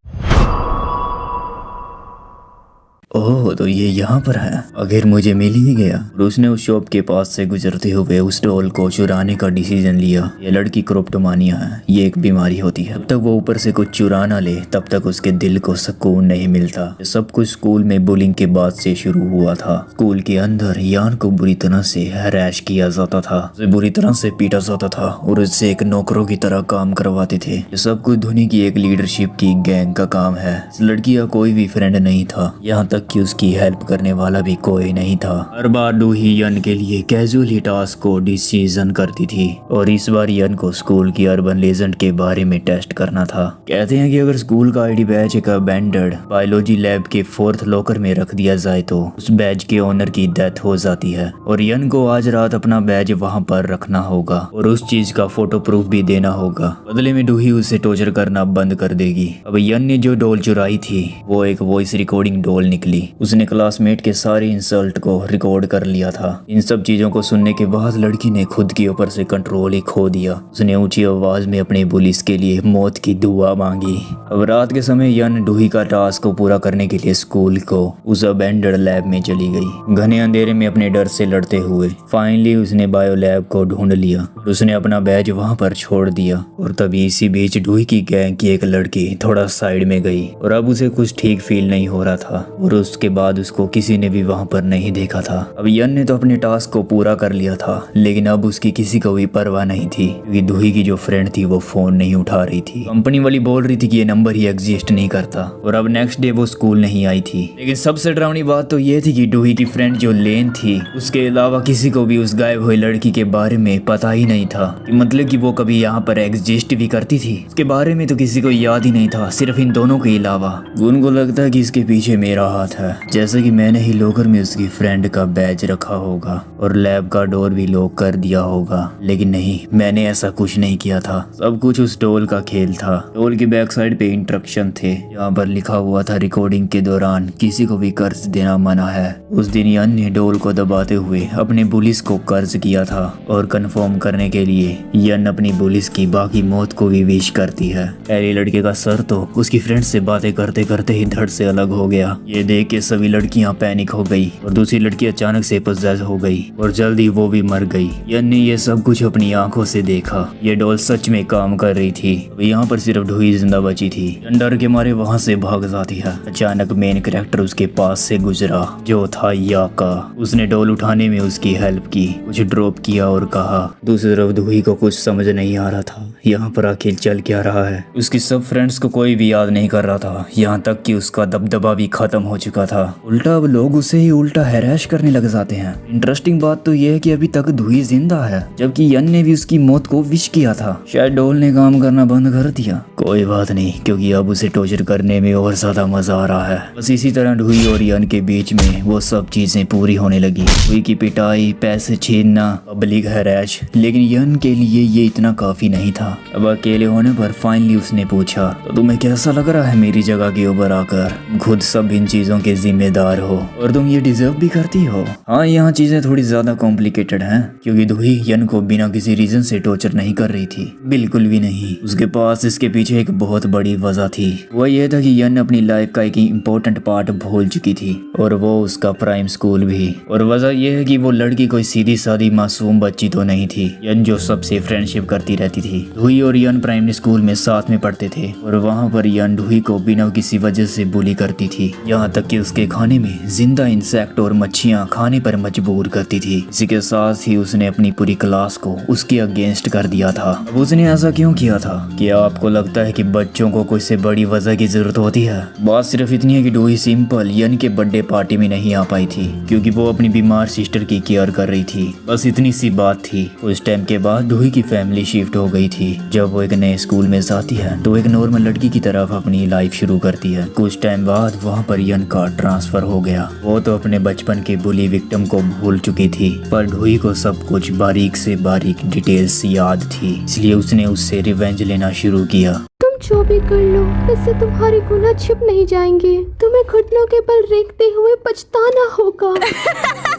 ओह, तो ये यहाँ पर है। अगर मुझे मिल ही गया। और उसने उस शॉप के पास से गुजरते हुए उस डॉल को चुराने का डिसीजन लिया। ये लड़की क्रोप्टोमानिया है, ये एक बीमारी होती है। जब तक वो ऊपर से कुछ चुरा ना ले तब तक उसके दिल को सुकून नहीं मिलता। सब कुछ स्कूल में बुलिंग के बाद से शुरू हुआ था। स्कूल के अंदर यान को बुरी तरह से हैरेश किया जाता था, उसे बुरी तरह से पीटा जाता था और उससे एक नौकरों की तरह काम करवाते थे। ये सब कुछ धोनी की एक लीडरशिप की गैंग का काम है। इस लड़की का कोई भी फ्रेंड नहीं था, यहाँ तक तक कि उसकी हेल्प करने वाला भी कोई नहीं था। हर बार डूही यन के लिए कैजुअली टास्क को डिसीजन करती थी और इस बार यन को स्कूल की अर्बन लेजेंड के बारे में टेस्ट करना था। कहते हैं कि अगर स्कूल का आईडी बैज एक अबैंडर्ड बायोलॉजी लैब के 4th लॉकर में रख दिया जाए तो उस बैज के ओनर की डेथ हो जाती है और यन को आज रात अपना बैज वहां पर रखना होगा और उस चीज का फोटो प्रूफ भी देना होगा। बदले में डूही उसे टॉर्चर करना बंद कर देगी। अब यन ने जो डॉल चुराई थी वो एक वॉइस रिकॉर्डिंग डॉल निकली। उसने क्लासमेट के सारे इंसल्ट को रिकॉर्ड कर लिया था। इन सब चीजों को सुनने के बाद लड़की ने खुद के ऊपर से कंट्रोल ही खो दिया। उसने ऊंची आवाज में अपने पुलिस के लिए मौत की दुआ मांगी। अब रात के समय यन डूही का टास्क को पूरा करने के लिए स्कूल को उस अबैंडर्ड लैब में चली गई। घने अंधेरे में अपने डर से लड़ते हुए फाइनली उसने बायो लैब को ढूंढ लिया। उसने अपना बैज वहां पर छोड़ दिया और तभी इसी बीच डूही की गैंग की एक लड़की थोड़ा साइड में गई और अब उसे कुछ ठीक फील नहीं हो रहा था और उसके बाद उसको किसी ने भी वहां पर नहीं देखा था। अब यन ने तो अपने टास्क को पूरा कर लिया था लेकिन अब उसकी किसी को भी परवाह नहीं थी क्योंकि डूही की जो फ्रेंड थी वो फोन नहीं उठा रही थी। कंपनी वाली बोल रही थी कि ये नंबर ही एग्जिस्ट नहीं करता और अब नेक्स्ट डे वो स्कूल नहीं आई थी। लेकिन सबसे डरावनी बात तो ये थी कि डूही की फ्रेंड जो लेन थी उसके अलावा किसी को भी उस गायब हुई लड़की के बारे में पता ही नहीं था कि मतलब कि वो कभी यहाँ पर एग्जिस्ट भी करती थी। उसके बारे में तो किसी को याद ही नहीं था सिर्फ इन दोनों के अलावा। गुन को लगता है कि इसके पीछे मेरा हाथ है, जैसे कि मैंने ही लॉकर में उसकी फ्रेंड का बैज रखा होगा और लैब का डोर भी लॉक कर दिया होगा। लेकिन नहीं, मैंने ऐसा कुछ नहीं किया था। सब कुछ उस डोल का खेल था। डोल के बैक साइड पे इंस्ट्रक्शन थे जहाँ पर लिखा हुआ था रिकॉर्डिंग के दौरान किसी को भी कर्ज देना मना है। उस दिन यन ने डोल को दबाते हुए अपने पुलिस को कर्ज किया था और कंफर्म करने के लिए यन अपनी पुलिस की बाकी मौत को भी विश करती है। पहले लड़के का सर तो उसकी फ्रेंड से बातें करते करते ही धड़ से अलग हो गया। ये देख के सभी लड़कियां पैनिक हो गई और दूसरी लड़की अचानक से पोजेस हो गई और जल्दी वो भी मर गई। यन ने ये सब कुछ अपनी आंखों से देखा। ये डॉल सच में काम कर रही थी। यहाँ पर सिर्फ डूही जिंदा बची थी। यन डर के मारे वहाँ से भाग जाती है। अचानक मेन कैरेक्टर उसके पास से गुजरा जो था याका। उसने डॉल उठाने में उसकी हेल्प की, कुछ ड्रॉप किया और कहा। दूसरी तरफ डूही को कुछ समझ नहीं आ रहा था यहाँ पर आखिर चल क्या रहा है। उसकी सब फ्रेंड्स को कोई भी याद नहीं कर रहा था, यहाँ तक कि उसका दबदबा भी खत्म हो चुका था। उल्टा अब लोग उसे ही उल्टा हैराश करने लग जाते हैं। इंटरेस्टिंग बात तो यह है कि अभी तक डूही जिंदा है जबकि यन ने भी उसकी मौत को विश किया था। शायद डोल ने काम करना बंद कर दिया। कोई बात नहीं, क्योंकि अब उसे टॉर्चर करने में और ज्यादा मजा आ रहा है। बस इसी तरह डूही और यन के बीच में वो सब चीजें पूरी होने लगी। डूही की पिटाई, पैसे छीनना, पब्लिक हैराश। लेकिन यन के लिए ये इतना काफी नहीं था। अब अकेले होने पर फाइनली उसने पूछा, तो तुम्हें कैसा लग रहा है मेरी जगह के ऊपर आकर? खुद सब इन चीजों के जिम्मेदार हो और तुम ये डिजर्व भी करती हो। हाँ, यहाँ चीजें थोड़ी ज्यादा कॉम्प्लिकेटेड हैं क्योंकि डूही यन को बिना किसी रीजन से टॉर्चर नहीं कर रही थी, बिल्कुल भी नहीं। उसके पास इसके पीछे एक बहुत बड़ी वजह थी। वो ये था कि यन अपनी लाइफ का एक इम्पोर्टेंट पार्ट भूल चुकी थी और वो उसका प्राइम स्कूल भी। और वजह यह है कि वो लड़की कोई सीधी सादी मासूम बच्ची तो नहीं थी यन जो सबसे फ्रेंडशिप करती रहती थी। डूही और यन प्राइमरी स्कूल में साथ में पढ़ते थे और वहाँ पर यन डूही को बिना किसी वजह से बुली करती थी, यहाँ तक कि उसके खाने में जिंदा इंसेक्ट और मच्छियाँ खाने पर मजबूर करती थी। इसी के साथ ही उसने अपनी पूरी क्लास को उसके अगेंस्ट कर दिया था। अब उसने ऐसा क्यों किया था? क्या आपको लगता है कि बच्चों को कोई से बड़ी वजह की जरूरत होती है? बात सिर्फ इतनी है कि डूही सिंपल यन के बर्थडे पार्टी में नहीं आ पाई थी क्योंकि वो अपनी बीमार सिस्टर की केयर कर रही थी। बस इतनी सी बात थी। कुछ टाइम के बाद डूही की फैमिली शिफ्ट हो गई थी। जब वो एक नए स्कूल में जाती है तो एक नॉर्मल लड़की की तरफ अपनी लाइफ शुरू करती है। कुछ टाइम बाद वहाँ पर यन का ट्रांसफर हो गया। वो तो अपने बचपन के बुली विक्टिम को भूल चुकी थी पर डूही को सब कुछ बारीक से बारीक डिटेल्स याद थी, इसलिए उसने उससे रिवेंज लेना शुरू किया। तुम जो भी कर लो इससे तुम्हारे गुनाह छिप नहीं जाएंगे। तुम्हें घुटनों के बल रेंगते हुए पछताना होगा।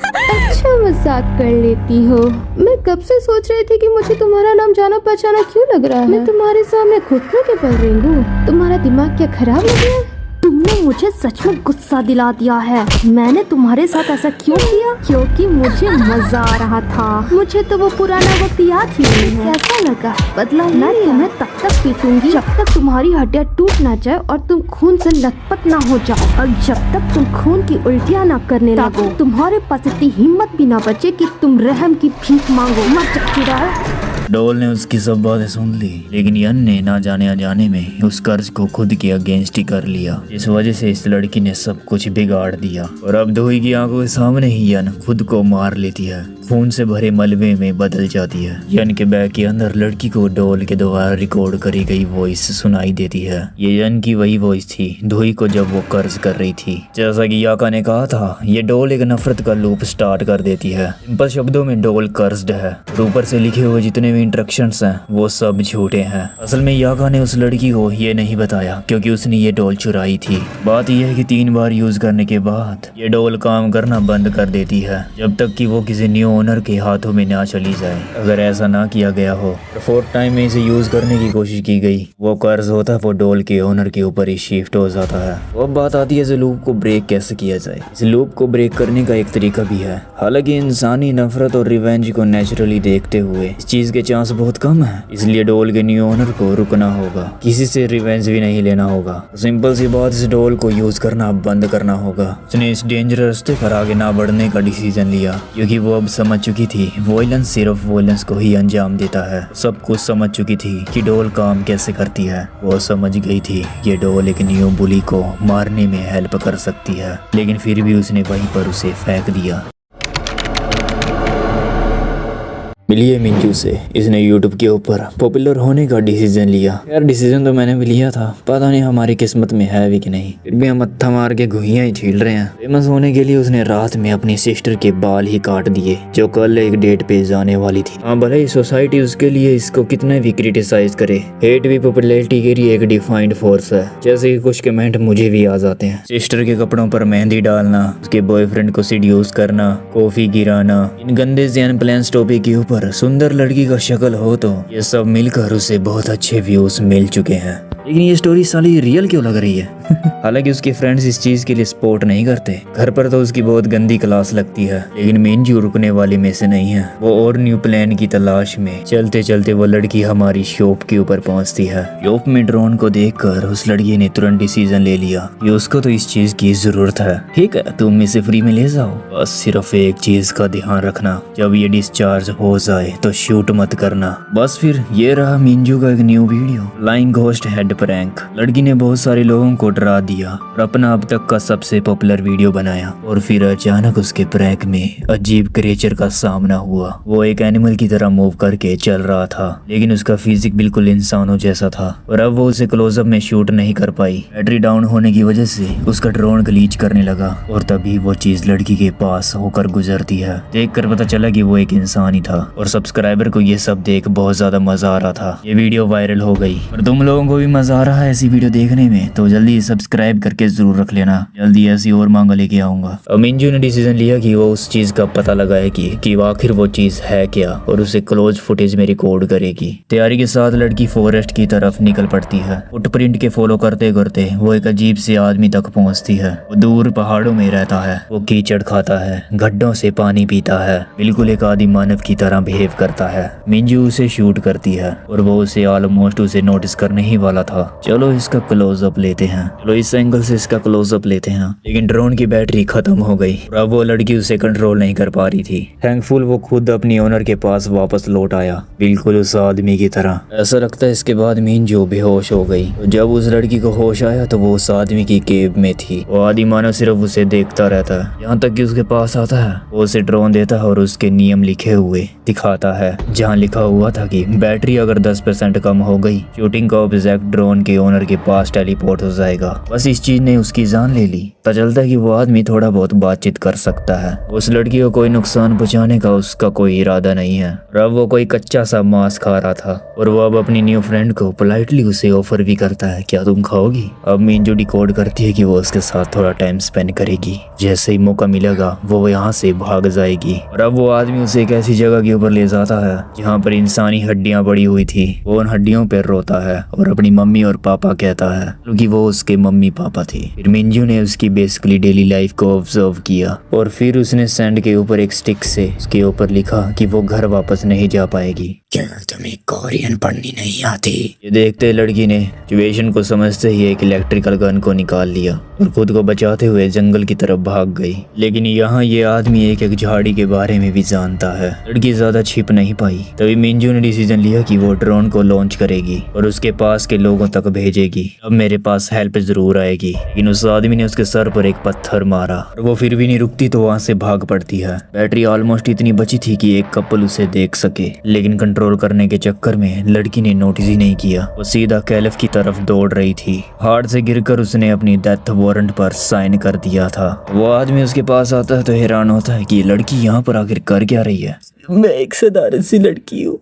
अच्छा मजाक कर लेती हो। मैं कब से सोच रही थी कि मुझे तुम्हारा नाम जाना पहचाना क्यों लग रहा है। मैं तुम्हारे सामने घुटनों के बल रेंगूं? तुम्हारा दिमाग क्या खराब हो गया? तुमने मुझे सच में गुस्सा दिला दिया है। मैंने तुम्हारे साथ ऐसा क्यों किया? क्योंकि मुझे मजा आ रहा था। मुझे तो वो पुराना वक्त याद ही नहीं है। कैसा लगा? बदला मैं तुम्हें तब तक पीटूंगी जब तक तुम्हारी हड्डियां टूट ना जाए और तुम खून से लथपथ ना हो जाओ और जब तक तुम खून की उल्टियां ना करने लगो। तुम्हारे पास इतनी हिम्मत भी ना बचे कि तुम रहम की भीख मांगो। मत चिढ़ाओ। डॉल ने उसकी सब बातें सुन ली, लेकिन यन ने ना जाने अनजाने में उस कर्ज को खुद के अगेंस्ट ही कर लिया। इस वजह से इस लड़की ने सब कुछ बिगाड़ दिया और अब धोई की आंखों के सामने ही यन खुद को मार लेती है, खून से भरे मलबे में बदल जाती है। यन के बैग के अंदर लड़की को डॉल के द्वारा रिकॉर्ड करी गई वॉइस सुनाई देती है। ये यन की वही वॉइस थी धोई को जब वो कर्ज कर रही थी। जैसा कि याका ने कहा था, ये डॉल एक नफरत का लूप स्टार्ट कर देती है। सिंपल शब्दों में डॉल कर्ज्ड है और ऊपर से लिखे हुए जितने भी इंस्ट्रक्शंस हैं वो सब झूठे हैं। असल में याका ने उस लड़की को ये नहीं बताया क्योंकि उसने ये डॉल चुराई थी। बात यह है कि 3 बार यूज करने के बाद ये डॉल काम करना बंद कर देती है जब तक कि वो किसी न्यू ओनर के हाथों में ना चली जाए। अगर ऐसा ना किया गया हो और 4th टाइम में इसे यूज करने की कोशिश की गई, वो कर्ज होता है वो डॉल के ओनर के ऊपर ही शिफ्ट हो जाता है। वो बात आती है इस लूप को ब्रेक कैसे किया जाए। इस लूप को ब्रेक करने का एक तरीका भी है। हालांकि इंसानी नफरत और रिवेंज को नेचुरली देखते हुए इस चीज के चांस बहुत कम है, इसलिए डॉल के न्यू ओनर को रुकना होगा, किसी से रिवेंज भी नहीं लेना होगा। सिंपल सी बात, इस डॉल को यूज करना बंद करना होगा। उसने इस डेंजर रास्ते पर आगे ना बढ़ने का डिसीजन लिया क्योंकि वो अब समझ चुकी थी वॉयलेंस सिर्फ वॉयलेंस को ही अंजाम देता है। सब कुछ समझ चुकी थी कि डॉल काम कैसे करती है। वो समझ गई थी ये डॉल एक न्यू बुली को मारने में हेल्प कर सकती है, लेकिन फिर भी उसने वहीं पर उसे फेंक दिया। मिलिए मिंजू से, इसने यूट्यूब के ऊपर पॉपुलर होने का डिसीजन लिया। यार डिसीजन तो मैंने भी लिया था, पता नहीं हमारी किस्मत में है भी कि नहीं, फिर भी हम मत्था मार के घुइयां ही छील रहे हैं। फेमस होने के लिए उसने रात में अपनी सिस्टर के बाल ही काट दिए जो कल एक डेट पे जाने वाली थी। हाँ भले ही सोसाइटी उसके लिए इसको कितने भी क्रिटिसाइज करे, हेट भी पॉपुलैरिटी के लिए एक डिफाइंड फोर्स है। जैसे कि कुछ कमेंट मुझे भी आ जाते हैं, सिस्टर के कपड़ों पर मेहंदी डालना, उसके बॉयफ्रेंड को सीड्यूस करना, कॉफी गिराना, इन गंदे से अनप्लान्ड टॉपिक के ऊपर सुंदर लड़की का शक्ल हो तो ये सब मिलकर उसे बहुत अच्छे व्यूज मिल चुके हैं। लेकिन ये स्टोरी साली रियल क्यों लग रही है? हालांकि उसके फ्रेंड्स इस चीज के लिए सपोर्ट नहीं करते। घर पर तो उसकी बहुत गंदी क्लास लगती है, लेकिन मिंजू रुकने वाले में से नहीं है। वो और न्यू प्लान की तलाश में चलते चलते वो लड़की हमारी शॉप के ऊपर पहुंचती है। शॉप में ड्रोन को देखकर उस लड़की ने तुरंत डिसीजन ले लिया कि उसको तो इस चीज की जरूरत है। ठीक है, तुम इसे फ्री में ले जाओ, बस सिर्फ एक चीज का ध्यान रखना, जब ये डिस्चार्ज हो जाए तो शूट मत करना। बस फिर ये रहा मिंजू का एक new video, flying ghost head prank. लड़की ने बहुत सारे लोगों को डरा दिया और अपना अब तक का सबसे पॉपुलर वीडियो बनाया और फिर अचानक उसके प्रैंक में अजीब क्रिएचर का सामना हुआ। वो एक एनिमल की तरह मूव करके चल रहा था, लेकिन उसका फिजिक बिल्कुल इंसानों जैसा था और अब वो उसे क्लोजअप में शूट नहीं कर पाई। बैटरी डाउन होने की वजह से उसका ड्रोन ग्लीच करने लगा और तभी वो चीज लड़की के पास होकर गुजरती है। देखकर पता चला कि वो एक इंसान ही था और सब्सक्राइबर को ये सब देख बहुत ज्यादा मजा आ रहा था। ये वीडियो वायरल हो गई और तुम लोगों को भी मजा आ रहा है ऐसी वीडियो देखने में तो जल्दी सब्सक्राइब करके जरूर रख लेना, जल्दी ऐसी और मांगा लेके आऊंगा। और मिंजू ने डिसीजन लिया कि वो उस चीज का पता लगाए कि आखिर वो चीज है क्या और उसे क्लोज फुटेज में रिकॉर्ड करेगी। तैयारी के साथ लड़की फॉरेस्ट की तरफ निकल पड़ती है। फुटप्रिंट के फॉलो करते करते वो एक अजीब से आदमी तक पहुंचती है। वो दूर पहाड़ों में रहता है, वो कीचड़ खाता है, गड्ढों से पानी पीता है, बिल्कुल एक आदि मानव की तरह बिहेव करता है। मिंजू उसे शूट करती है और वो उसे ऑलमोस्ट उसे नोटिस करने ही वाला था। चलो इसका क्लोजअप लेते हैं, चलो इस एंगल से इसका क्लोजअप लेते हैं। लेकिन ड्रोन की बैटरी खत्म हो गई और अब वो लड़की उसे कंट्रोल नहीं कर पा रही थी। थैंकफुल वो खुद अपनी ओनर के पास वापस लौट आया, बिल्कुल उस आदमी की तरह। ऐसा लगता है इसके बाद मिंजू बेहोश हो गई। तो जब उस लड़की को होश आया तो वो उस आदमी की केव में थी। वो आदि मानव सिर्फ उसे देखता रहता है, यहाँ तक कि उसके पास आता है, वो उसे ड्रोन देता है और उसके नियम लिखे हुए दिखाता है, जहाँ लिखा हुआ था कि बैटरी अगर 10% कम हो गई, शूटिंग का ऑब्जेक्ट ड्रोन के ओनर के पास टेलीपोर्ट हो जाएगा। बस इस चीज ने उसकी जान ले ली। पता चलता है कि वो आदमी थोड़ा बहुत बातचीत कर सकता है। उस लड़की को कोई नुकसान पहुंचाने का उसका कोई इरादा नहीं है और अब वो कोई कच्चा सा मांस खा रहा था और वो अब अपनी न्यू फ्रेंड को पोलाइटली उसे ऑफर भी करता है, क्या तुम खाओगी? अब मिंजू डिकोड करती है कि वो उसके साथ थोड़ा टाइम स्पेंड करेगी। जैसे ही मौका मिलेगा वो यहाँ से भाग जाएगी और अब वो आदमी उसे एक ऐसी जगह के ऊपर ले जाता है जहाँ पर इंसानी हड्डियां पड़ी हुई थी। वो उन हड्डियों पर रोता है और अपनी मम्मी और पापा कहता है, क्योंकि वो उसके मम्मी पापा थे। फिर मिंजू ने उसकी बेसिकली डेली लाइफ को ऑब्जर्व किया और फिर उसने सैंड के ऊपर एक स्टिक से उसके ऊपर लिखा कि वो घर वापस नहीं जा पाएगी। क्या तुम्हें कोरियन पढ़नी नहीं आती? ये देखते लड़की ने सिचुएशन को समझते ही एक इलेक्ट्रिकल गन को निकाल लिया और खुद को बचाते हुए जंगल की तरफ भाग गई। लेकिन यहाँ ये आदमी एक झाड़ी के बारे में भी जानता है। लड़की ज्यादा छिप नहीं पाई, तभी मिंजू ने डिसीजन लिया कि वो ड्रोन को लॉन्च करेगी और उसके पास के लोगों तक भेजेगी। अब मेरे पास हेल्प जरूर आएगी। लेकिन उस आदमी ने उसके सर पर एक पत्थर मारा और वो फिर भी नहीं रुकती तो वहाँ से भाग पड़ती है। बैटरी ऑलमोस्ट इतनी बची थी कि एक कपल उसे देख सके, लेकिन कंट्रोल करने के चक्कर में लड़की ने नोटिस ही नहीं किया। वो सीधा कैलिफ की तरफ दौड़ रही थी। हार्ट से गिरकर उसने अपनी डेथ वारंट पर साइन कर दिया था। वो आदमी उसके पास आता है तो हैरान होता है कि ये लड़की यहाँ पर आखिर कर क्या रही है। मैं एक साधारण सी लड़की हूँ,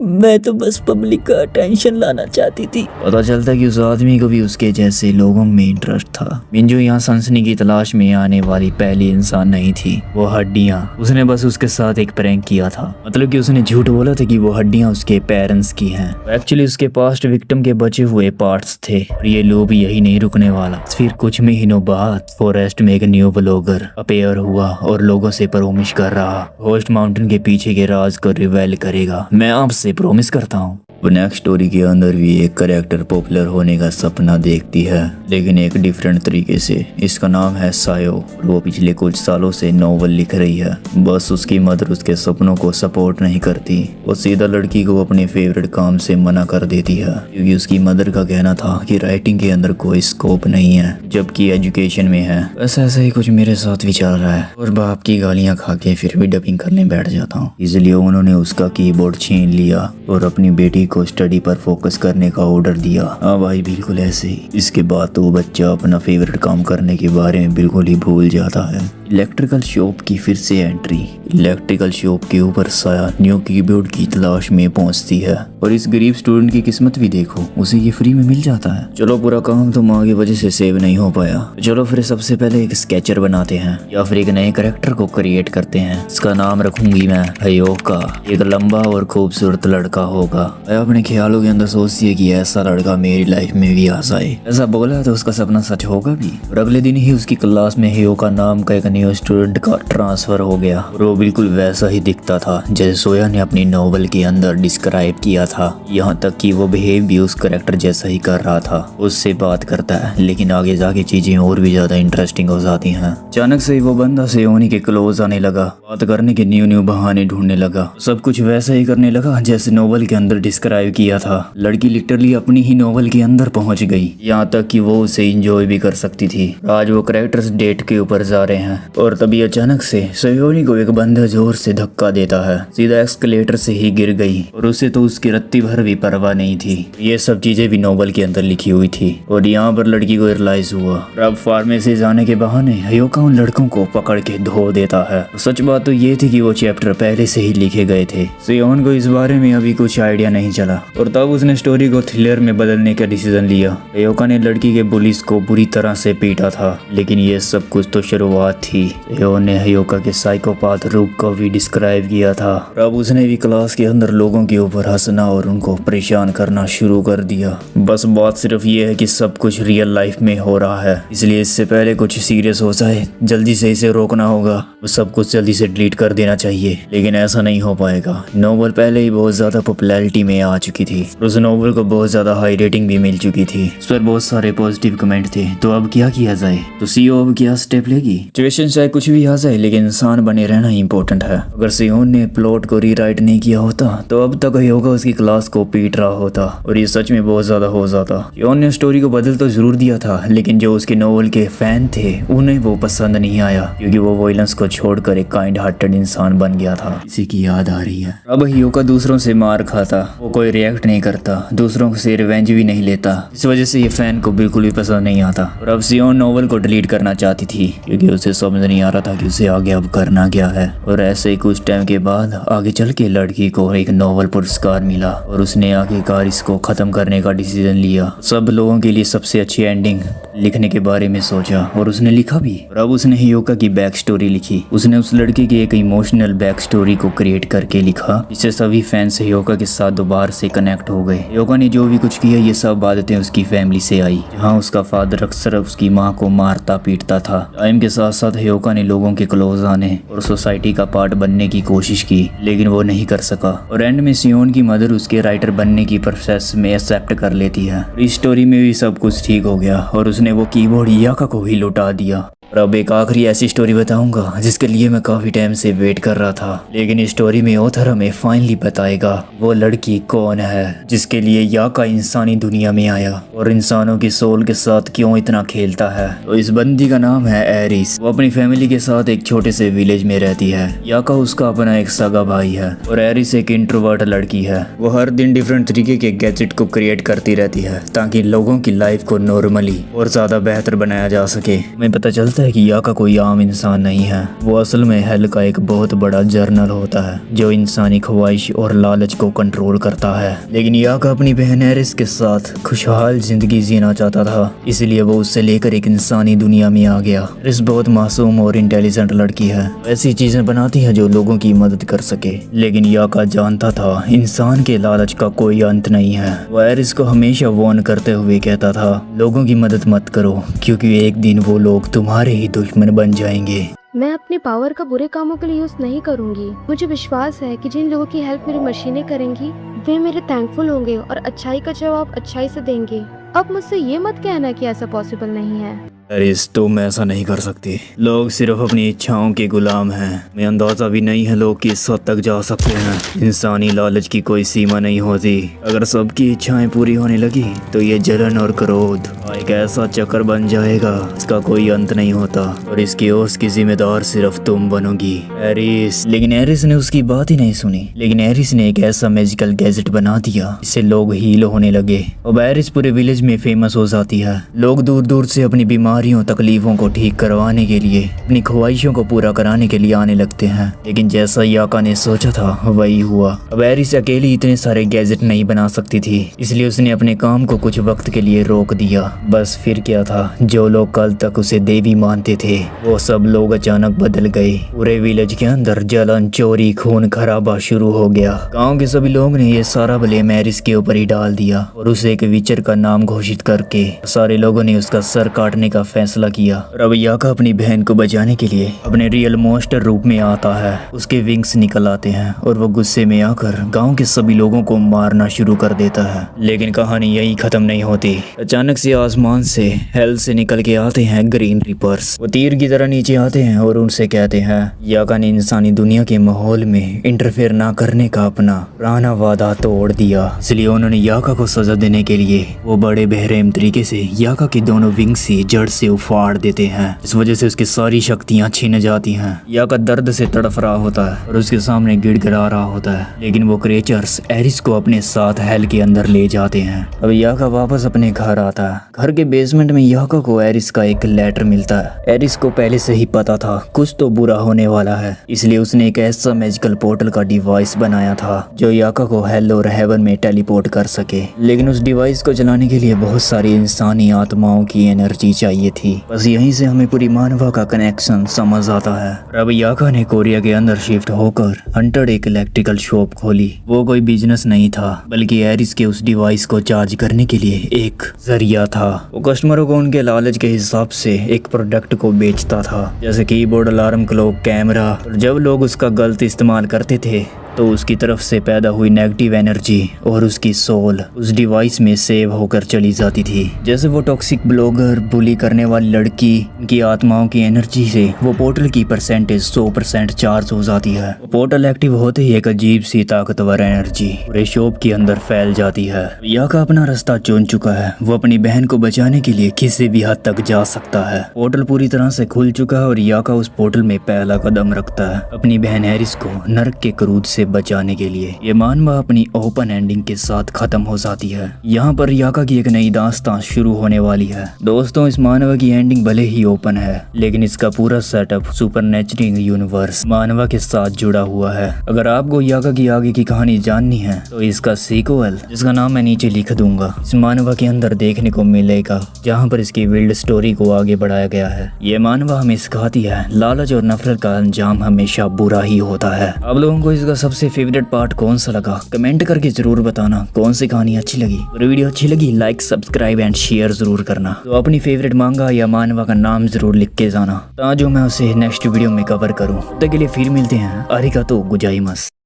मैं तो बस पब्लिक का अटेंशन लाना चाहती थी। पता चलता है कि उस आदमी को भी उसके जैसे लोगों में इंटरेस्ट था। मिंजू यहाँ सनसनी की तलाश में आने वाली पहली इंसान नहीं थी। वो हड्डियाँ, उसने बस उसके साथ एक प्रैंक किया था। मतलब कि उसने झूठ बोला था कि वो हड्डियाँ उसके पेरेंट्स की हैं। एक्चुअली उसके पास्ट विक्टिम के बचे हुए पार्ट्स थे और ये लूप यही नहीं रुकने वाला। फिर कुछ महीनों बाद फॉरेस्ट में एक न्यू ब्लॉगर अपेयर हुआ और लोगों से प्रॉमिस कर रहा होस्ट माउंटेन के पीछे के राज को रिवेल करेगा। मैं आपसे प्रॉमिस करता हूँ। नेक्स्ट स्टोरी के अंदर भी एक कैरेक्टर पॉपुलर होने का सपना देखती है, लेकिन एक डिफरेंट तरीके से। इसका नाम है सायो और वो पिछले कुछ सालों से नॉवल लिख रही है। बस उसकी मदर उसके सपनों को सपोर्ट नहीं करती। वो सीधा लड़की को अपने फेवरेट काम से मना कर देती है, क्योंकि उसकी मदर का कहना था कि राइटिंग के अंदर कोई स्कोप नहीं है, जबकि एजुकेशन में है। बस ऐसा ही कुछ मेरे साथ भी चल रहा है और बाप की गालियाँ खा के फिर भी डबिंग करने बैठ जाता हूँ। इसलिए उन्होंने उसका कीबोर्ड छीन लिया और अपनी बेटी को स्टडी पर फोकस करने का ऑर्डर दिया। हाँ भाई, बिल्कुल ऐसे ही। इसके बाद तो वो बच्चा अपना फेवरेट काम करने के बारे में बिल्कुल ही भूल जाता है। इलेक्ट्रिकल शॉप की फिर से एंट्री। इलेक्ट्रिकल शॉप के ऊपर साया न्यू कीबोर्ड की तलाश में पहुंचती है और इस गरीब स्टूडेंट की किस्मत भी देखो, उसे ये फ्री में मिल जाता है। चलो, पूरा काम तो माँ की वजह से सेव नहीं हो पाया। चलो फिर सबसे पहले एक स्केचर बनाते हैं या फिर एक नए कैरेक्टर को क्रिएट करते हैं। इसका नाम रखूंगी मैं हयोका। एक लंबा और खूबसूरत लड़का होगा। मैं अपने ख्यालों के अंदर सोचती है कि ऐसा लड़का मेरी लाइफ में भी आ जाए। ऐसा बोला तो उसका सपना सच होगा भी। और अगले दिन ही उसकी क्लास में हयोका नाम का एक न्यू स्टूडेंट का ट्रांसफर हो गया और वो बिल्कुल वैसा ही दिखता था जैसे सोया ने अपनी नॉवल के अंदर डिस्क्राइब किया था। यहाँ तक कि वो बिहेव भी उस कैरेक्टर जैसा ही कर रहा था। उससे बात करता है, लेकिन आगे जाके चीजें और भी ज्यादा इंटरेस्टिंग हो जाती हैं। अचानक से वो बंदा सेयोनी के क्लोज आने लगा, बात करने के न्यू बहाने ढूंढने लगा। सब कुछ वैसा ही करने लगा जैसे नॉवल के अंदर डिस्क्राइब किया था। लड़की लिटरली अपनी ही नॉवल के अंदर पहुंच गई, यहाँ तक कि वो उसे एंजॉय भी कर सकती थी। आज वो कैरेक्टर्स डेट के ऊपर जा रहे हैं और तभी अचानक से सयोनी को एक बंदा जोर से धक्का देता है। सीधा एस्केलेटर से ही गिर गई और उसे तो उसकी रत्ती भर भी परवाह नहीं थी। ये सब चीजें भी नॉवल के अंदर लिखी हुई थी और यहाँ पर लड़की को रियलाइज हुआ। और अब फार्मेसी जाने के बहाने हयोका उन लड़कों को पकड़ के धो देता है। सच बात तो ये थी कि वो चैप्टर पहले से ही लिखे गए थे। सियोन को इस बारे में अभी कुछ आइडिया नहीं चला और तब उसने स्टोरी को थ्रिलर में बदलने का डिसीजन लिया। हयोका ने लड़की के पुलिस को बुरी तरह से पीटा था, लेकिन ये सब कुछ तो शुरुआत थी। सियोन ने हयोका के साइकोपाथ रूप को भी डिस्क्राइब किया था। अब उसने भी क्लास के अंदर लोगों के ऊपर हंसना और उनको परेशान करना शुरू कर दिया। बस बात सिर्फ ये है कि सब कुछ रियल लाइफ में हो रहा है, इसलिए इससे पहले कुछ सीरियस हो जाए जल्दी से इसे रोकना होगा। सब कुछ जल्दी से डिलीट कर देना चाहिए, लेकिन ऐसा नहीं हो पाएगा। नॉवल पहले ही बहुत ज्यादा पॉपुलैरिटी में आ चुकी थी। उस नॉवल को बहुत ज्यादा हाई रेटिंग भी मिल चुकी थी। उस पर बहुत सारे पॉजिटिव कमेंट थे। तो अब क्या किया जाए? तो सीईओ अब क्या स्टेप लेगी? सिचुएशन चाहे कुछ भी आ जाए, लेकिन इंसान बने रहना इंपॉर्टेंट है। अगर सियोन ने प्लॉट को रीराइट नहीं किया होता तो अब तक हयोका उसकी क्लास को पीट रहा होता और ये सच में बहुत ज्यादा हो जाता। सियोन ने स्टोरी को बदल तो जरूर दिया था, लेकिन जो उसके नॉवल के फैन थे उन्हें वो पसंद नहीं आया, क्योंकि वो वायलेंस को छोड़कर एक काइंड हार्टेड इंसान बन गया था। इसी की याद आ रही है। अब हयोका दूसरों से मार खाता, वो कोई रिएक्ट नहीं करता, दूसरों से रिवेंज भी नहीं लेता। इस वजह से ये फैन को बिल्कुल भी पसंद नहीं आता और अब सियोन नॉवल को डिलीट करना चाहती थी, क्योंकि उसे समझ समझ नहीं आ रहा था कि उसे आगे अब करना क्या है। और ऐसे ही कुछ टाइम के बाद आगे चल के लड़की को एक नोबेल पुरस्कार मिला और उसने आखिरकार इसको खत्म करने का डिसीजन लिया। सब लोगों के लिए सबसे अच्छी एंडिंग लिखने के बारे में सोचा और उसने लिखा भी। और अब उसने हियोका की बैक स्टोरी लिखी। उसने उस लड़की की एक इमोशनल बैक स्टोरी को क्रिएट करके लिखा, जिससे सभी फैंस हियोका के साथ दोबारा से कनेक्ट हो गए। हियोका ने जो भी कुछ किया ये सब आदतें उसकी फैमिली से आई, जहाँ उसका फादर अक्सर उसकी माँ को मारता पीटता था। टाइम के साथ साथ हियोका ने लोगों के क्लोज आने और सोसाइटी का पार्ट बनने की कोशिश की, लेकिन वो नहीं कर सका। और एंड में सियोन की मदर उसके राइटर बनने की प्रोसेस में एक्सेप्ट कर लेती है। इस स्टोरी में भी सब कुछ ठीक हो गया और उसने वो कीबोर्ड याका को ही लौटा दिया। और अब एक आखिरी ऐसी स्टोरी बताऊंगा जिसके लिए मैं काफी टाइम से वेट कर रहा था, लेकिन इस स्टोरी में ऑथर हमें फाइनली बताएगा वो लड़की कौन है जिसके लिए याका इंसानी दुनिया में आया और इंसानों की सोल के साथ क्यों इतना खेलता है। तो इस बंदी का नाम है एरिस। वो अपनी फैमिली के साथ एक छोटे से विलेज में रहती है। याका उसका अपना एक सगा भाई है और एरिस एक इंट्रोवर्ट लड़की है। वो हर दिन डिफरेंट तरीके के गैजेट को क्रिएट करती रहती है ताकि लोगों की लाइफ को नॉर्मली और ज्यादा बेहतर बनाया जा सके। हमें पता चलता है कि याका कोई आम इंसान नहीं है। वो असल में हेल का एक बहुत बड़ा जर्नल होता है जो इंसानी ख्वाहिश और लालच को कंट्रोल करता है। लेकिन याका अपनी बहन एरिस के साथ खुशहाल जिंदगी जीना चाहता था, इसलिए वो उससे लेकर एक इंसानी दुनिया में आ गया। एरिस बहुत मासूम और इंटेलिजेंट लड़की है, ऐसी चीजें बनाती है जो लोगों की मदद कर सके। लेकिन याका जानता था इंसान के लालच का कोई अंत नहीं है। वो एरिस को हमेशा वार्न करते हुए कहता था लोगों की मदद मत करो, क्योंकि एक दिन वो लोग तुम्हारे ही दुश्मन बन जाएंगे। मैं अपने पावर का बुरे कामों के लिए यूज नहीं करूंगी। मुझे विश्वास है कि जिन लोगों की हेल्प मेरी मशीनें करेंगी वे मेरे थैंकफुल होंगे और अच्छाई का जवाब अच्छाई से देंगे। अब मुझसे ये मत कहना कि ऐसा पॉसिबल नहीं है। एरिस, तुम ऐसा नहीं कर सकती। लोग सिर्फ अपनी इच्छाओं के गुलाम हैं। मैं अंदाजा भी नहीं है लोग किस हद तक जा सकते हैं। इंसानी लालच की कोई सीमा नहीं होती। अगर सबकी इच्छाएं पूरी होने लगी तो ये जलन और क्रोध एक ऐसा चक्कर बन जाएगा इसका कोई अंत नहीं होता और इसकी ओस की जिम्मेदार सिर्फ तुम बनोगी एरिस। लेकिन एरिस ने उसकी बात ही नहीं सुनी। लेकिन एरिस ने एक ऐसा मैजिकल गैजेट बना दिया जिससे लोग हील होने लगे। अब एरिस पूरे विलेज में फेमस हो जाती है। लोग दूर दूर से अपनी बीमारियों तकलीफों को ठीक करवाने के लिए, अपनी ख्वाहिशों को पूरा कराने के लिए आने लगते हैं। लेकिन जैसा याका ने सोचा था वही हुआ। अब एरिस अकेली इतने सारे गैजेट नहीं बना सकती थी, इसलिए उसने अपने काम को कुछ वक्त के लिए रोक दिया। बस फिर क्या था, जो लोग कल तक उसे देवी मानते थे वो सब लोग अचानक बदल गए। पूरे विलेज के अंदर जलन, चोरी, खून खराबा शुरू हो गया। गांव के सभी लोगों ने ये सारा ब्लेम एरिस के ऊपर ही डाल दिया और उसे एक विचर का नाम घोषित करके सारे लोगों ने उसका सर काटने का फैसला किया। और अब याका अपनी बहन को बचाने के लिए अपने रियल मॉन्स्टर रूप में आता है। उसके विंग्स निकल आते हैं और वो गुस्से में आकर गांव के सभी लोगों को मारना शुरू कर देता है। लेकिन कहानी यही खत्म नहीं होती। अचानक से आसमान से हेल से निकल के आते हैं ग्रीन रिपर्स। वो तीर की तरह नीचे आते हैं और उनसे कहते हैं याका ने इंसानी दुनिया के माहौल में इंटरफेयर ना करने का अपना पुराना वादा तोड़ दिया। इसलिए उन्होंने याका को सजा देने के लिए वो बड़े बेरहम तरीके से याका की दोनों विंग्स ही जड़ से उफाड़ देते हैं। इस वजह से उसकी सारी शक्तियां छीन जाती हैं। याका दर्द से तड़फ रहा होता है और उसके सामने गिड़गिड़ा रहा होता है। लेकिन वो क्रिएचर्स एरिस को अपने साथ हेल के अंदर ले जाते हैं। अब याका वापस अपने घर आता है। घर के बेसमेंट में याका को एरिस का एक लेटर मिलता है। एरिस को पहले से ही पता था कुछ तो बुरा होने वाला है, इसलिए उसने एक ऐसा मैजिकल पोर्टल का डिवाइस बनाया था जो याका को हेल और हेवन में टेलीपोर्ट कर सके। लेकिन उस डिवाइस को चलाने के लिए बहुत सारी इंसानी आत्माओं की एनर्जी चाहिए थी। बस यहीं से हमें पूरी मानवा का कनेक्शन समझ आता है। अब याका ने कोरिया के अंदर शिफ्ट होकर हंटर एक इलेक्ट्रिकल शॉप खोली। वो कोई बिजनेस नहीं था बल्कि एरिस के उस डिवाइस को चार्ज करने के लिए एक जरिया था। वो कस्टमरों को उनके लालच के हिसाब से एक प्रोडक्ट को बेचता था, जैसे कीबोर्ड, अलार्म क्लॉक, कैमरा। और जब लोग उसका गलत इस्तेमाल करते थे तो उसकी तरफ से पैदा हुई नेगेटिव एनर्जी और उसकी सोल उस डिवाइस में सेव होकर चली जाती थी। जैसे वो टॉक्सिक ब्लॉगर, बुली करने वाली लड़की, उनकी आत्माओं की एनर्जी से वो पोर्टल की परसेंटेज 100% चार्ज हो जाती है। पोर्टल एक्टिव होते ही एक अजीब सी ताकतवर एनर्जी पूरे शॉप के अंदर फैल जाती है। याका अपना रास्ता चुन चुका है। वो अपनी बहन को बचाने के लिए किसी भी हद तक जा सकता है। पोर्टल पूरी तरह से खुल चुका है और याका उस पोर्टल में पहला कदम रखता है। अपनी बहन एरिस को नरक के क्रूर से बचाने के लिए। ये मानवा अपनी ओपन एंडिंग के साथ खत्म हो जाती है। यहाँ पर याका की एक नई दास्तां शुरू होने वाली है। दोस्तों, इस मानवा की एंडिंग भले ही ओपन है, लेकिन इसका पूरा सेटअप सुपरनैचुरल यूनिवर्स मानवा के साथ जुड़ा हुआ है। अगर आपको याका की आगे की कहानी जाननी है तो इसका सीक्वल, जिसका नाम मैं नीचे लिख दूंगा, इस मानवा के अंदर देखने को मिलेगा, जहाँ पर इसकी विल्ड स्टोरी को आगे बढ़ाया गया है। ये मानवा हमें सिखाती है लालच और नफरत का अंजाम हमेशा बुरा ही होता है। आप लोगों को इसका सबसे फेवरेट पार्ट कौन सा लगा, कमेंट करके जरूर बताना। कौन सी कहानी अच्छी लगी और वीडियो अच्छी लगी, लाइक सब्सक्राइब एंड शेयर जरूर करना। तो अपनी फेवरेट मांगा या मानवा का नाम जरूर लिख के जाना, ताकि मैं उसे नेक्स्ट वीडियो में कवर करूँ। तब तक के लिए फिर मिलते हैं। अरिगातो गोजाइमासु।